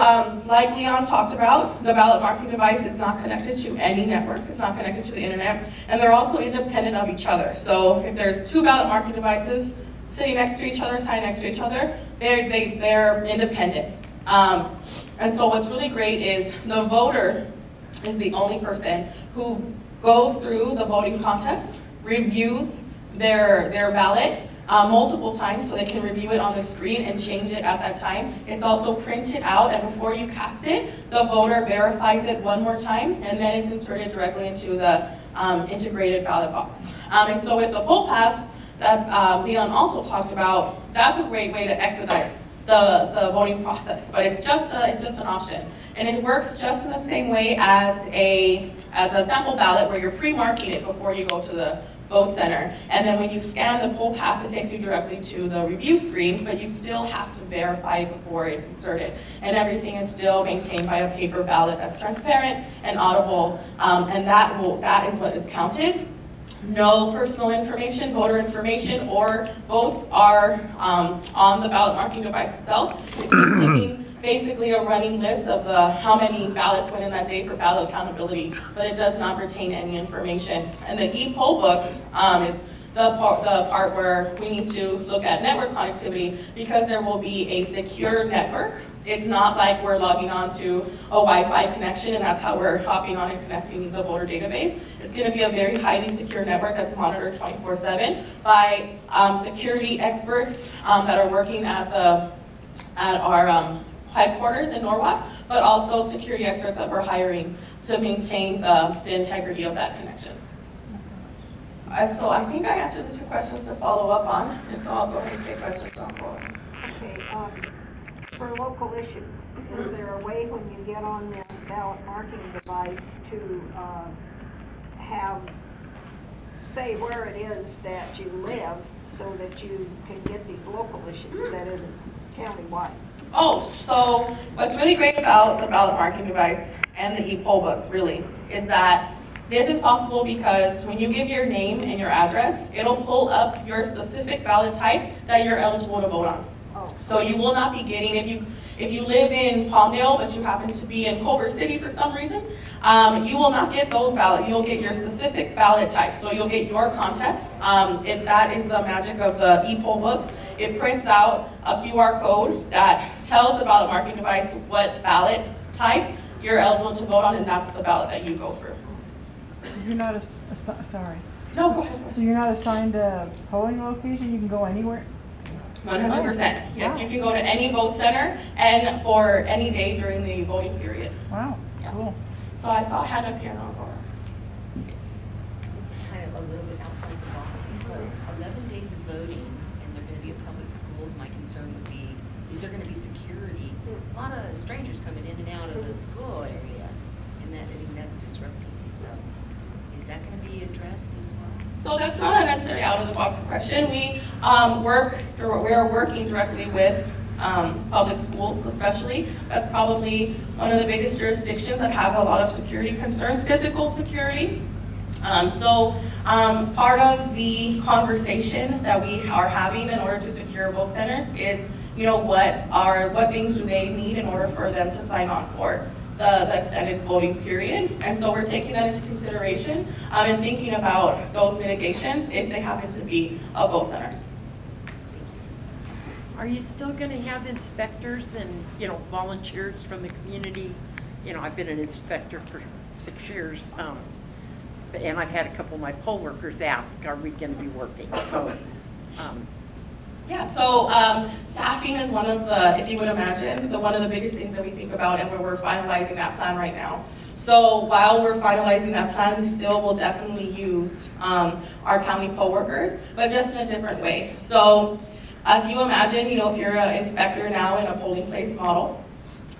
like Leon talked about, the ballot marking device is not connected to any network. It's not connected to the internet. And they're also independent of each other. So if there's 2 ballot marking devices sitting next to each other, signed next to each other, they're independent. And so what's really great is the voter is the only person who goes through the voting contest, reviews their ballot, multiple times, so they can review it on the screen and change it at that time. It's also printed out, and before you cast it, the voter verifies it one more time, and then it's inserted directly into the integrated ballot box. And so with the poll pass that Leon also talked about, that's a great way to expedite the voting process, but it's just an option. And it works just in the same way as a sample ballot, where you're pre-marking it before you go to the vote center. And then when you scan the poll pass, it takes you directly to the review screen, but you still have to verify it before it's inserted. And everything is still maintained by a paper ballot that's transparent and audible, and that is what is counted. No personal information, voter information, or votes are on the ballot marking device itself. It's just taking basically a running list of how many ballots went in that day for ballot accountability, but it does not retain any information. And the e-poll books is the part where we need to look at network connectivity, because there will be a secure network. It's not like we're logging on to a Wi-Fi connection and that's how we're hopping on and connecting the voter database. It's going to be a very highly secure network that's monitored 24/7 by security experts that are working at our headquarters in Norwalk, but also security experts that we're hiring to maintain the integrity of that connection. So I think I answered the 2 questions to follow up on, and so I'll go ahead and take questions on board. Okay, for local issues, is there a way when you get on this ballot marking device to say where it is that you live so that you can get these local issues that isn't countywide? Oh, so what's really great about the ballot marking device and the e-poll books really is that this is possible because when you give your name and your address, it'll pull up your specific ballot type that you're eligible to vote on. So you will not be getting, if you live in Palmdale but you happen to be in Culver City for some reason, you will not get those ballots. You'll get your specific ballot type. So you'll get your contest. That is the magic of the e-poll books. It prints out a QR code that tells the ballot marking device what ballot type you're eligible to vote on, and that's the ballot that you go through. You're not sorry. No, go ahead. So you're not assigned a polling location? You can go anywhere? 100%. Yes, you can go to any vote center and for any day during the voting period. Wow, yeah. Cool. So I saw a hand up here and I'll go. Yes. This is kind of a little bit outside the box, but 11 days of voting and they're going to be at public schools. My concern would be, is there going to be security? A lot of strangers coming in and out of the school area, and that's disrupting. So is that going to be addressed as well? So that's not a necessarily out of the box question. We are working directly with public schools, especially. That's probably one of the biggest jurisdictions that have a lot of security concerns, physical security. Part of the conversation that we are having in order to secure vote centers is, what things do they need in order for them to sign on for the extended voting period. And so we're taking that into consideration and thinking about those mitigations if they happen to be a vote center. Are you still going to have inspectors and, volunteers from the community? I've been an inspector for 6 years, and I've had a couple of my poll workers ask, are we going to be working? So, yeah, so staffing is one of the, if you would imagine, one of the biggest things that we think about, and we're finalizing that plan right now. So while we're finalizing that plan, we still will definitely use our county poll workers, but just in a different way. So if you imagine, if you're an inspector now in a polling place model,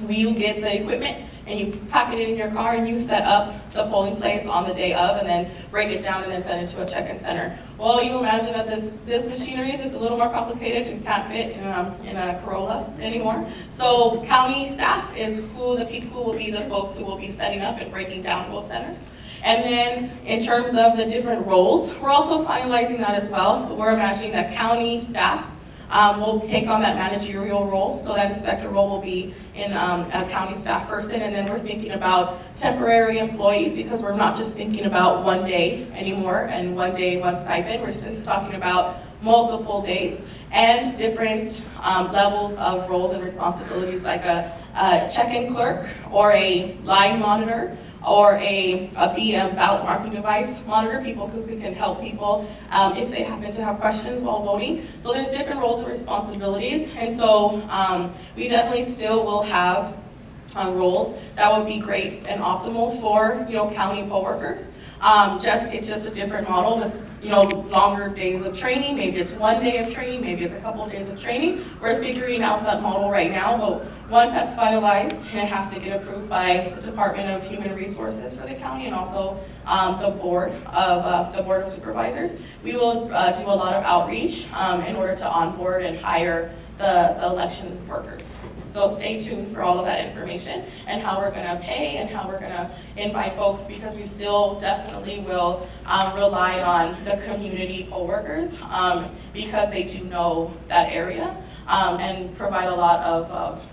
you get the equipment and you pack it in your car and you set up the polling place on the day of and then break it down and then send it to a check-in center. Well, you imagine that this machinery is just a little more complicated and can't fit in a Corolla anymore. So county staff is the people who will be the folks who will be setting up and breaking down vote centers. And then in terms of the different roles, we're also finalizing that as well. We're imagining that county staff will take on that managerial role. So that inspector role will be in a county staff person. And then we're thinking about temporary employees because we're not just thinking about one day anymore and 1 day, 1 stipend. We're talking about multiple days and different levels of roles and responsibilities like a check-in clerk or a line monitor or a BM ballot marking device monitor, people who can help people if they happen to have questions while voting. So there's different roles and responsibilities, and so we definitely still will have roles that would be great and optimal for county poll workers. It's just a different model with longer days of training. Maybe it's 1 day of training, maybe it's a couple of days of training. We're figuring out that model right now, but once that's finalized, it has to get approved by the Department of Human Resources for the county and also the Board of Supervisors. We will do a lot of outreach in order to onboard and hire the election workers. So stay tuned for all of that information and how we're going to pay and how we're going to invite folks, because we still definitely will rely on the community poll workers because they do know that area and provide a lot of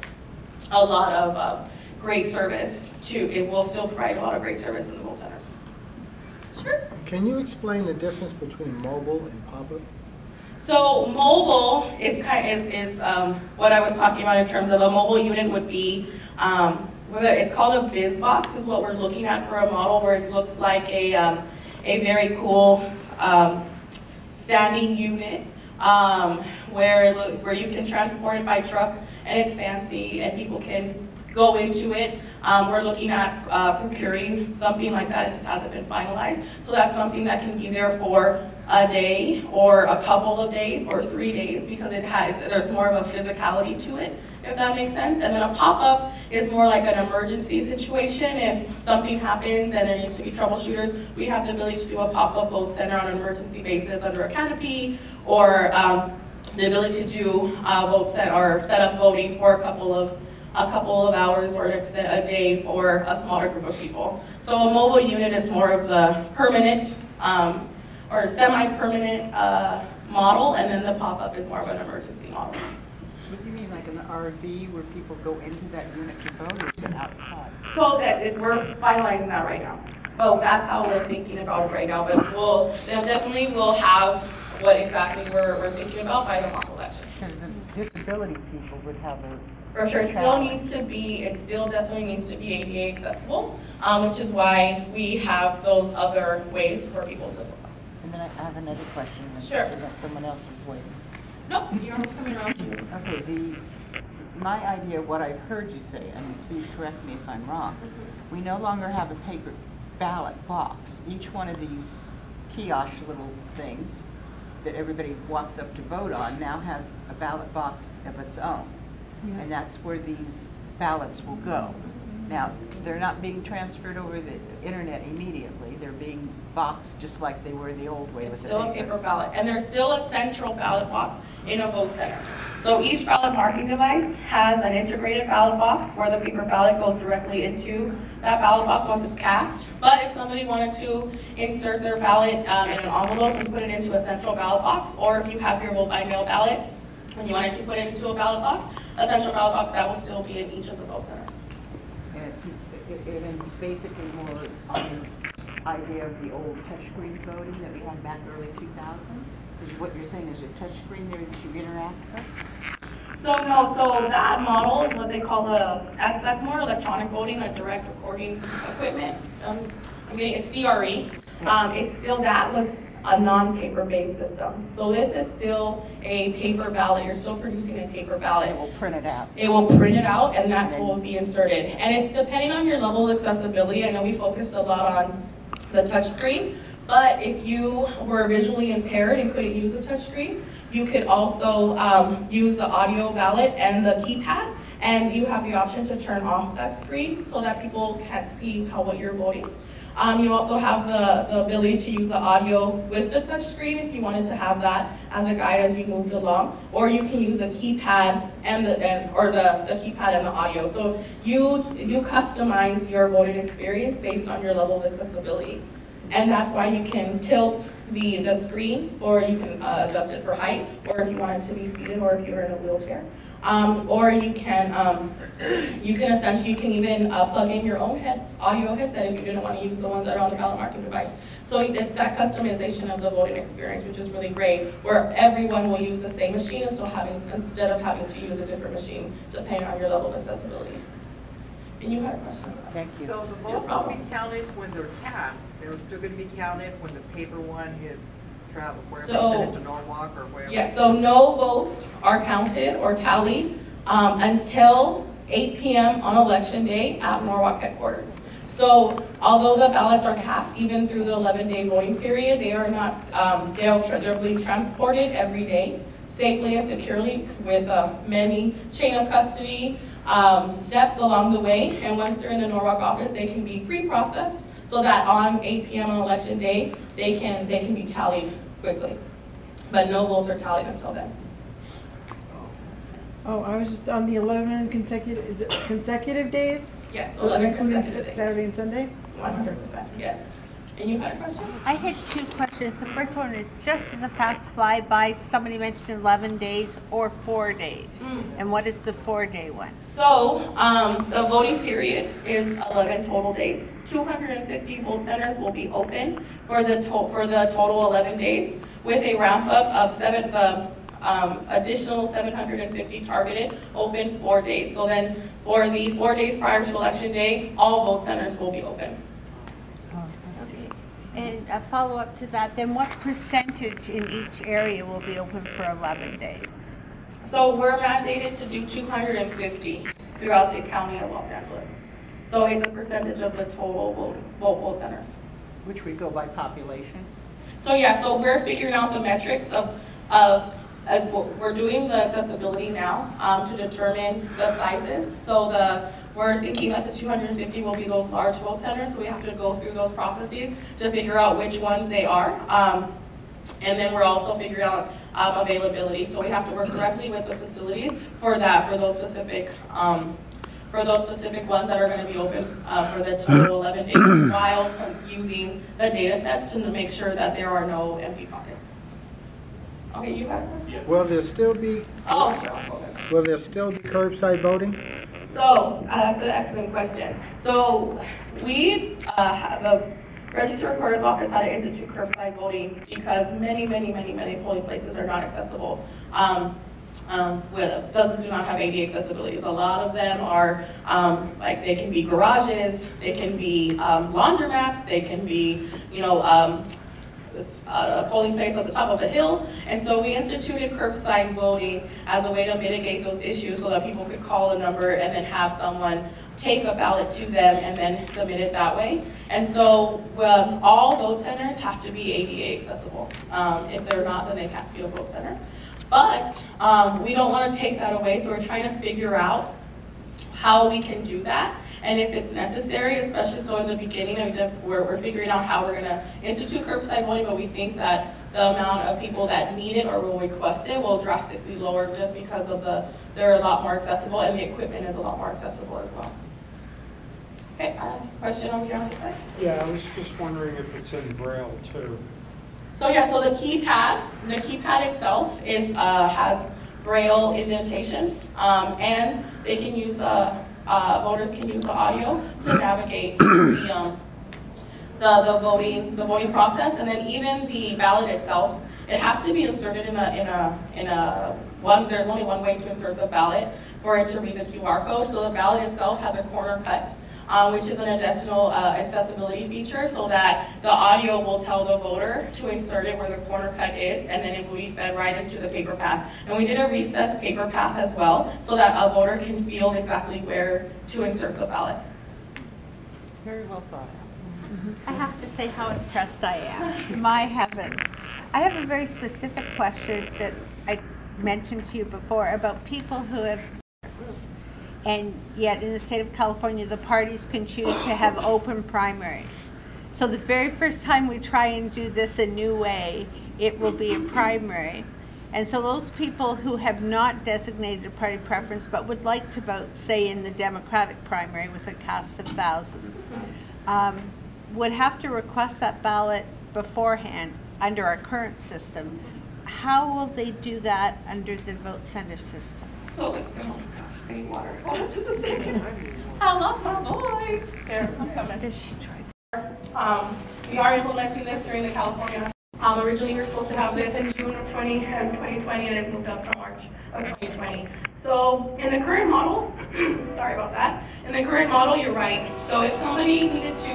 great service it will still provide a lot of great service in the vote centers. Sure. Can you explain the difference between mobile and pop-up? So mobile is what I was talking about in terms of a mobile unit would be, it's called a biz box is what we're looking at for a model where it looks like a very cool standing unit where you can transport it by truck, and it's fancy, and people can go into it. We're looking at procuring something like that. It just hasn't been finalized. So that's something that can be there for a day or a couple of days or 3 days, because there's more of a physicality to it, if that makes sense. And then a pop-up is more like an emergency situation. If something happens and there needs to be troubleshooters, we have the ability to do a pop-up vote center on an emergency basis under a canopy, or the ability to do set up voting for a couple of hours or a day for a smaller group of people. So a mobile unit is more of the permanent or semi-permanent model, and then the pop-up is more of an emergency model. What do you mean, like an RV where people go into that unit to vote, or is it outside? So we're finalizing that right now. So that's how we're thinking about it right now. But they'll definitely will have what exactly we're thinking about by the mock election. Because the disability people would have a... For sure, it still definitely needs to be ADA accessible, which is why we have those other ways for people to vote. And then I have another question. Sure. Unless someone else is waiting. No, you're coming around to. Okay, my idea, what I've heard you say, and please correct me if I'm wrong, we no longer have a paper ballot box. Each one of these kiosk little things that everybody walks up to vote on now has a ballot box of its own. Yes. And that's where these ballots will go. Now, they're not being transferred over the internet immediately. They're being boxed just like they were the old way. It's still a paper ballot. And there's still a central ballot box in a vote center. So each ballot marking device has an integrated ballot box where the paper ballot goes directly into that ballot box once it's cast. But if somebody wanted to insert their ballot in an envelope and put it into a central ballot box, or if you have your vote by mail ballot and you wanted to put it into a ballot box, a central ballot box, that will still be in each of the vote centers. And it's basically more on the idea of the old touchscreen voting that we had back early 2000? Because what you're saying is a touchscreen there that you interact with? So no, so that model is what they call that's more electronic voting, a direct recording equipment. It's DRE. It's still, that was a non-paper based system. So this is still a paper ballot. You're still producing a paper ballot. It will print it out. It will print it out, and that's what will be inserted. And it's depending on your level of accessibility. I know we focused a lot on the touch screen, but if you were visually impaired and couldn't use the touch screen, you could also use the audio ballot and the keypad, and you have the option to turn off that screen so that people can't see what you're voting. You also have the ability to use the audio with the touch screen if you wanted to have that as a guide as you moved along, or you can use the keypad and the keypad and the audio. So you customize your voting experience based on your level of accessibility, and that's why you can tilt the screen, or you can adjust it for height, or if you want it to be seated, or if you're in a wheelchair. Or you can essentially, you can even plug in your own audio headset if you didn't want to use the ones that are on the ballot marking device. So it's that customization of the voting experience, which is really great, where everyone will use the same machine instead of having to use a different machine, depending on your level of accessibility. And you had a question? Thank you. So the votes will be counted when they're cast. They're still going to be counted when the paper one is traveled, wherever you send it to Norwalk or wherever. Yeah, so no votes are counted or tallied until 8 p.m. on election day at Norwalk headquarters. So although the ballots are cast even through the 11-day voting period, they are not, they're being transported every day safely and securely with many chain of custody steps along the way. And once they're in the Norwalk office, they can be pre-processed so that on 8 p.m. on election day, they can be tallied quickly. But no votes are tallied until then. Oh, I was just on the 11 consecutive, is it consecutive days? Yes, So 11 consecutive days. Saturday and Sunday? 100%, yes. And you had a question? I had two questions. The first one is, just as a fast flyby, somebody mentioned 11 days or 4 days. And what is the 4-day one? So the voting period is 11 total days. 250 vote centers will be open for the total 11 days, with a ramp up of additional 750 targeted open 4 days. So then for the 4 days prior to election day, all vote centers will be open. And a follow-up to that, then what percentage in each area will be open for 11 days? So we're mandated to do 250 throughout the county of Los Angeles. So it's a percentage of the total vote centers. Which we go by population? So yeah, so we're figuring out the metrics of we're doing the accessibility now to determine the sizes. So we're thinking that the 250 will be those large vote centers, so we have to go through those processes to figure out which ones they are. And then we're also figuring out availability. So we have to work directly with the facilities for those specific ones that are going to be open for the total 11 days while using the data sets to make sure that there are no empty pockets. Okay, you got a question? Will there still be? Oh, sure. Will there still be curbside voting? So that's an excellent question. So we, the Register Recorder's Office had to institute curbside voting because many polling places are not accessible. Do not have ADA accessibilities. A lot of them are like they can be garages, they can be laundromats, they can be a polling place at the top of a hill. And so we instituted curbside voting as a way to mitigate those issues so that people could call a number and then have someone take a ballot to them and then submit it that way. And so all vote centers have to be ADA accessible. If they're not, then they can't be a vote center. But we don't want to take that away, so we're trying to figure out how we can do that. And if it's necessary, especially so in the beginning, we're figuring out how we're going to institute curbside voting, but we think that the amount of people that need it or will request it will drastically lower just because of they're a lot more accessible and the equipment is a lot more accessible as well. Okay, question over here on this side? Yeah, I was just wondering if it's in Braille too. So yeah, so the keypad itself has Braille indentations, and they can use voters can use the audio to navigate the voting process, and then even the ballot itself. It has to be inserted in a one. There's only one way to insert the ballot for it to read the QR code. So the ballot itself has a corner cut, which is an additional accessibility feature, so that the audio will tell the voter to insert it where the corner cut is, and then it will be fed right into the paper path. And we did a recessed paper path as well, so that a voter can feel exactly where to insert the ballot. Very well thought out. I have to say how impressed I am. My heavens. I have a very specific question that I mentioned to you before about people who have, and yet in the state of California, the parties can choose to have open primaries. So the very first time we try and do this a new way, it will be a primary. And so those people who have not designated a party preference but would like to vote, say in the Democratic primary with a cast of thousands, would have to request that ballot beforehand under our current system. How will they do that under the vote center system? So it's going, oh gosh, I need water. Hold on just a second. I lost my voice. There, I'm coming. Does she try to? We are implementing this during the California. Originally, we were supposed to have this in June of 2020, and it's moved up to March of 2020. So in the current model, sorry about that. In the current model, you're right. So if somebody needed to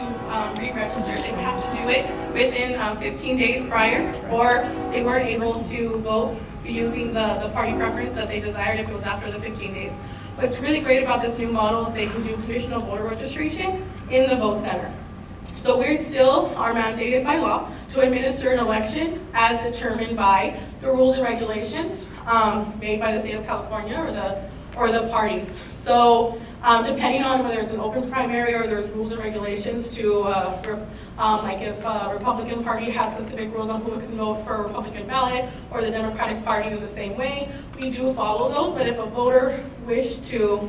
re-register, they would have to do it within 15 days prior, or they weren't able to vote using the party preference that they desired if it was after the 15 days. What's really great about this new model is they can do conditional voter registration in the vote center. So we still are mandated by law to administer an election as determined by the rules and regulations made by the state of California or the parties. So depending on whether it's an open primary or there's rules and regulations to, like if a Republican Party has specific rules on who can vote for a Republican ballot, or the Democratic Party in the same way, we do follow those. But if a voter wished to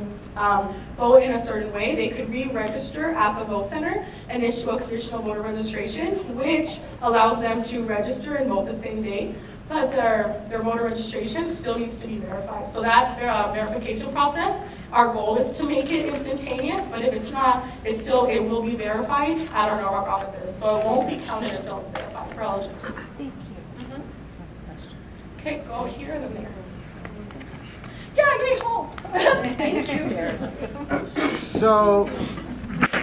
vote in a certain way, they could re-register at the vote center and issue a conditional voter registration, which allows them to register and vote the same day. But their voter registration still needs to be verified. So that verification process, our goal is to make it instantaneous, but if it's not, it will be verified at our Norwalk offices. So it won't be counted until it's verified for eligibility. Thank you. Okay, go here and then there. Yeah, great holes. Thank you.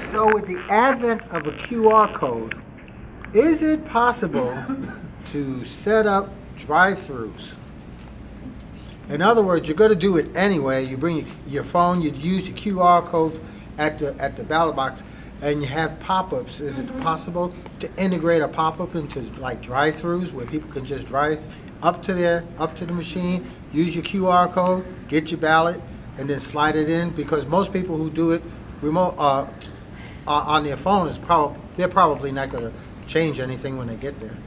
So with the advent of a QR code, Is it possible to set up drive-throughs? In other words, you're going to do it anyway. You bring your phone, you use your QR code at the ballot box, and you have pop-ups. Is it possible to integrate a pop-up into like drive-throughs where people can just drive up to the machine, use your QR code, get your ballot, and then slide it in? Because most people who do it remote on their phone they're probably not going to change anything when they get there.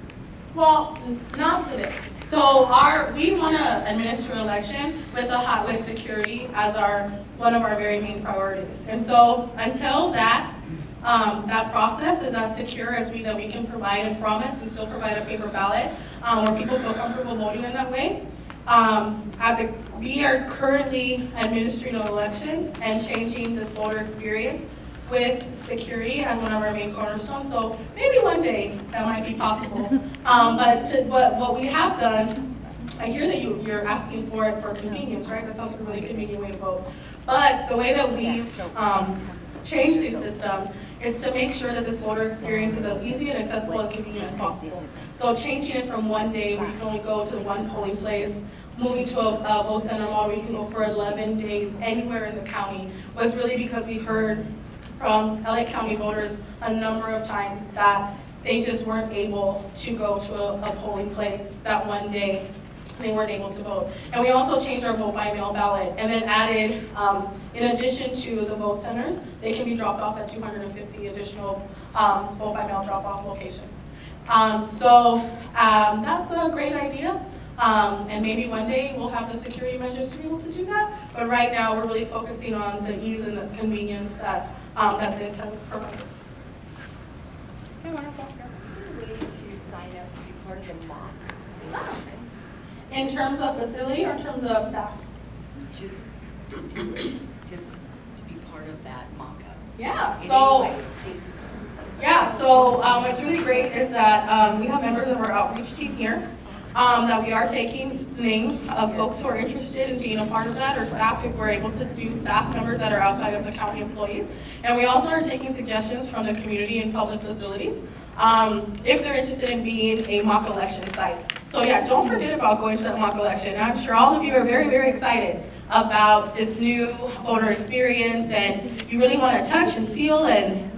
Well, not today. So we want to administer an election with security as one of our very main priorities. And so until that process is as secure as we can provide and promise and still provide a paper ballot where people feel comfortable voting in that way, we are currently administering an election and changing this voter experience with security as one of our main cornerstones. So maybe one day that might be possible. But what we have done, I hear that you're asking for it for convenience, right? That sounds like a really convenient way to vote. But the way that we've changed the system is to make sure that this voter experience is as easy and accessible and convenient as possible. So changing it from one day where you can only go to one polling place, moving to a vote center model where you can go for 11 days anywhere in the county, was really because we heard from LA County voters a number of times that they just weren't able to go to a polling place that one day. They weren't able to vote. And we also changed our vote by mail ballot and then added, in addition to the vote centers, they can be dropped off at 250 additional vote by mail drop-off locations. So that's a great idea. And maybe one day we'll have the security measures to be able to do that. But right now we're really focusing on the ease and the convenience that this has provided. Hey, wonderful. Is there a way to sign up to be part of the mock? In terms of facility or in terms of staff? Just to do it, just to be part of that mock-up. Yeah, so what's really great is that we have members of our outreach team here. That we are taking names of folks who are interested in being a part of that, or staff if we're able to do staff members that are outside of the county employees. And we also are taking suggestions from the community and public facilities if they're interested in being a mock election site. So yeah, don't forget about going to that mock election. I'm sure all of you are very, very excited about this new voter experience, and you really want to touch and feel and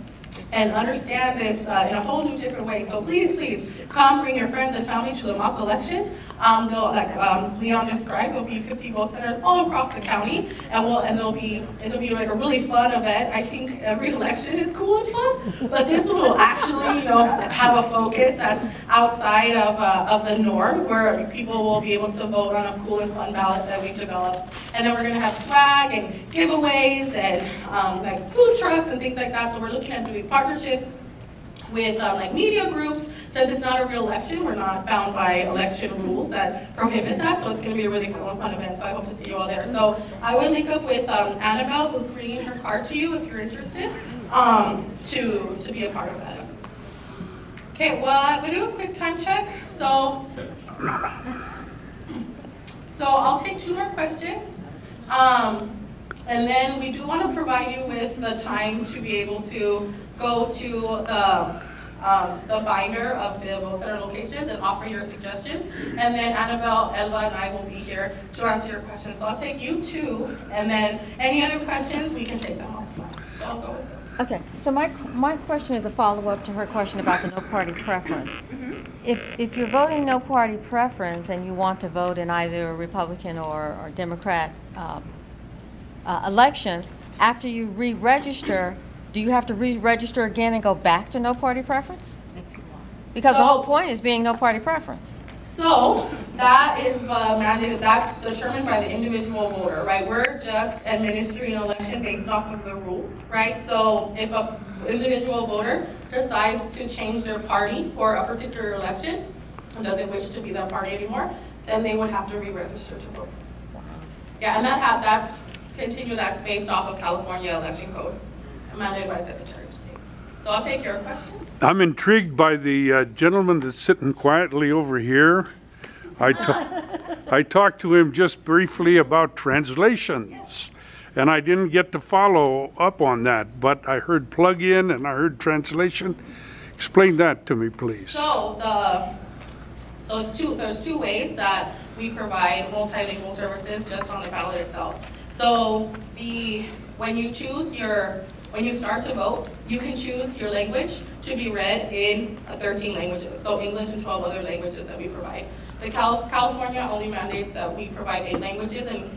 understand this in a whole new different way. So please come, bring your friends and family to the mock election. Like Leon described, there'll be 50 vote centers all across the county, and it'll be like a really fun event. I think every election is cool and fun, but this one will actually, have a focus that's outside of the norm, where people will be able to vote on a cool and fun ballot that we've developed. And then we're going to have swag and giveaways and like food trucks and things like that. So we're looking at doing partnerships with like media groups. Since it's not a real election, we're not bound by election rules that prohibit that, so it's going to be a really cool and fun event, so I hope to see you all there. So I will link up with Annabelle, who's bringing her card to you if you're interested, to be a part of that. Okay, well, we do a quick time check, so I'll take 2 more questions. And then we do want to provide you with the time to be able to go to the binder of the vote center locations and offer your suggestions. And then Annabelle, Elva, and I will be here to answer your questions. So I'll take you 2, and then any other questions, we can take them offline. So I'll go with it. Okay, so my question is a follow-up to her question about the no party preference. If you're voting no party preference and you want to vote in either a Republican or Democrat election, after you re-register, do you have to re-register again and go back to no party preference? Because the whole point is being no party preference. So that is mandated, that's determined by the individual voter, right? We're just administering an election based off of the rules, right? So if an individual voter decides to change their party for a particular election and doesn't wish to be that party anymore, then they would have to re-register to vote. Yeah, and that's based off of California election code, mandated by Secretary of State. So I'll take your question. I'm intrigued by the gentleman that's sitting quietly over here. I talked to him just briefly about translations, and I didn't get to follow up on that, but I heard plug-in and I heard translation. Explain that to me, please. So there's two ways that we provide multilingual services just on the ballot itself. So when you start to vote, you can choose your language to be read in 13 languages. So English and 12 other languages that we provide. The California only mandates that we provide 8 languages, and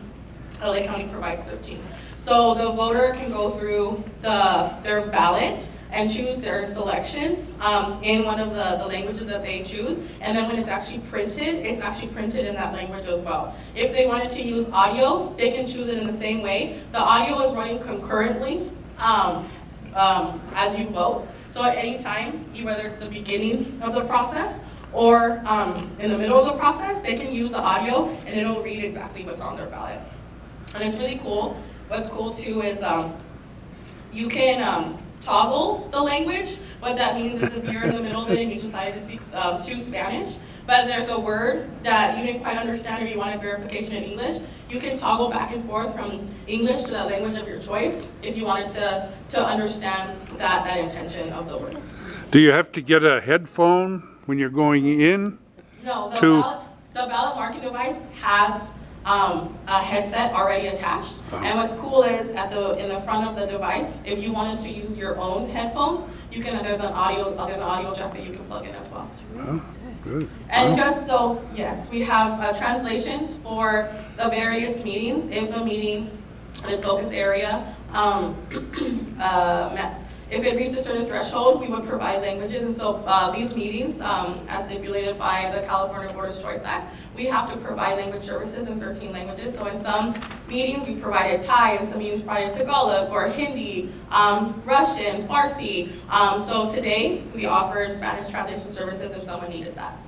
LA County provides 13. So the voter can go through their ballot and choose their selections in one of the languages that they choose. And then when it's actually printed in that language as well. If they wanted to use audio, they can choose it in the same way. The audio is running concurrently as you vote. So at any time, whether it's the beginning of the process or in the middle of the process, they can use the audio and it'll read exactly what's on their ballot. And it's really cool. What's cool too is you can toggle the language. What that means is if you're in the middle of it and you decided to choose Spanish, but there's a word that you didn't quite understand or you wanted verification in English, you can toggle back and forth from English to that language of your choice if you wanted to understand that intention of the word. Do you have to get a headphone when you're going in? No, the ballot marking device has a headset already attached. And what's cool is in the front of the device, if you wanted to use your own headphones, you can. There's an audio jack that you can plug in as well. Good. And just so, yes, we have translations for the various meetings. If the meeting, its focus area, if it reaches a certain threshold, we would provide languages. And so these meetings, as stipulated by the California Voters' Choice Act, we have to provide language services in 13 languages. So in some meetings, we provided Thai, and some meetings provided Tagalog or Hindi, Russian, Farsi. So today, we offer Spanish translation services if someone needed that.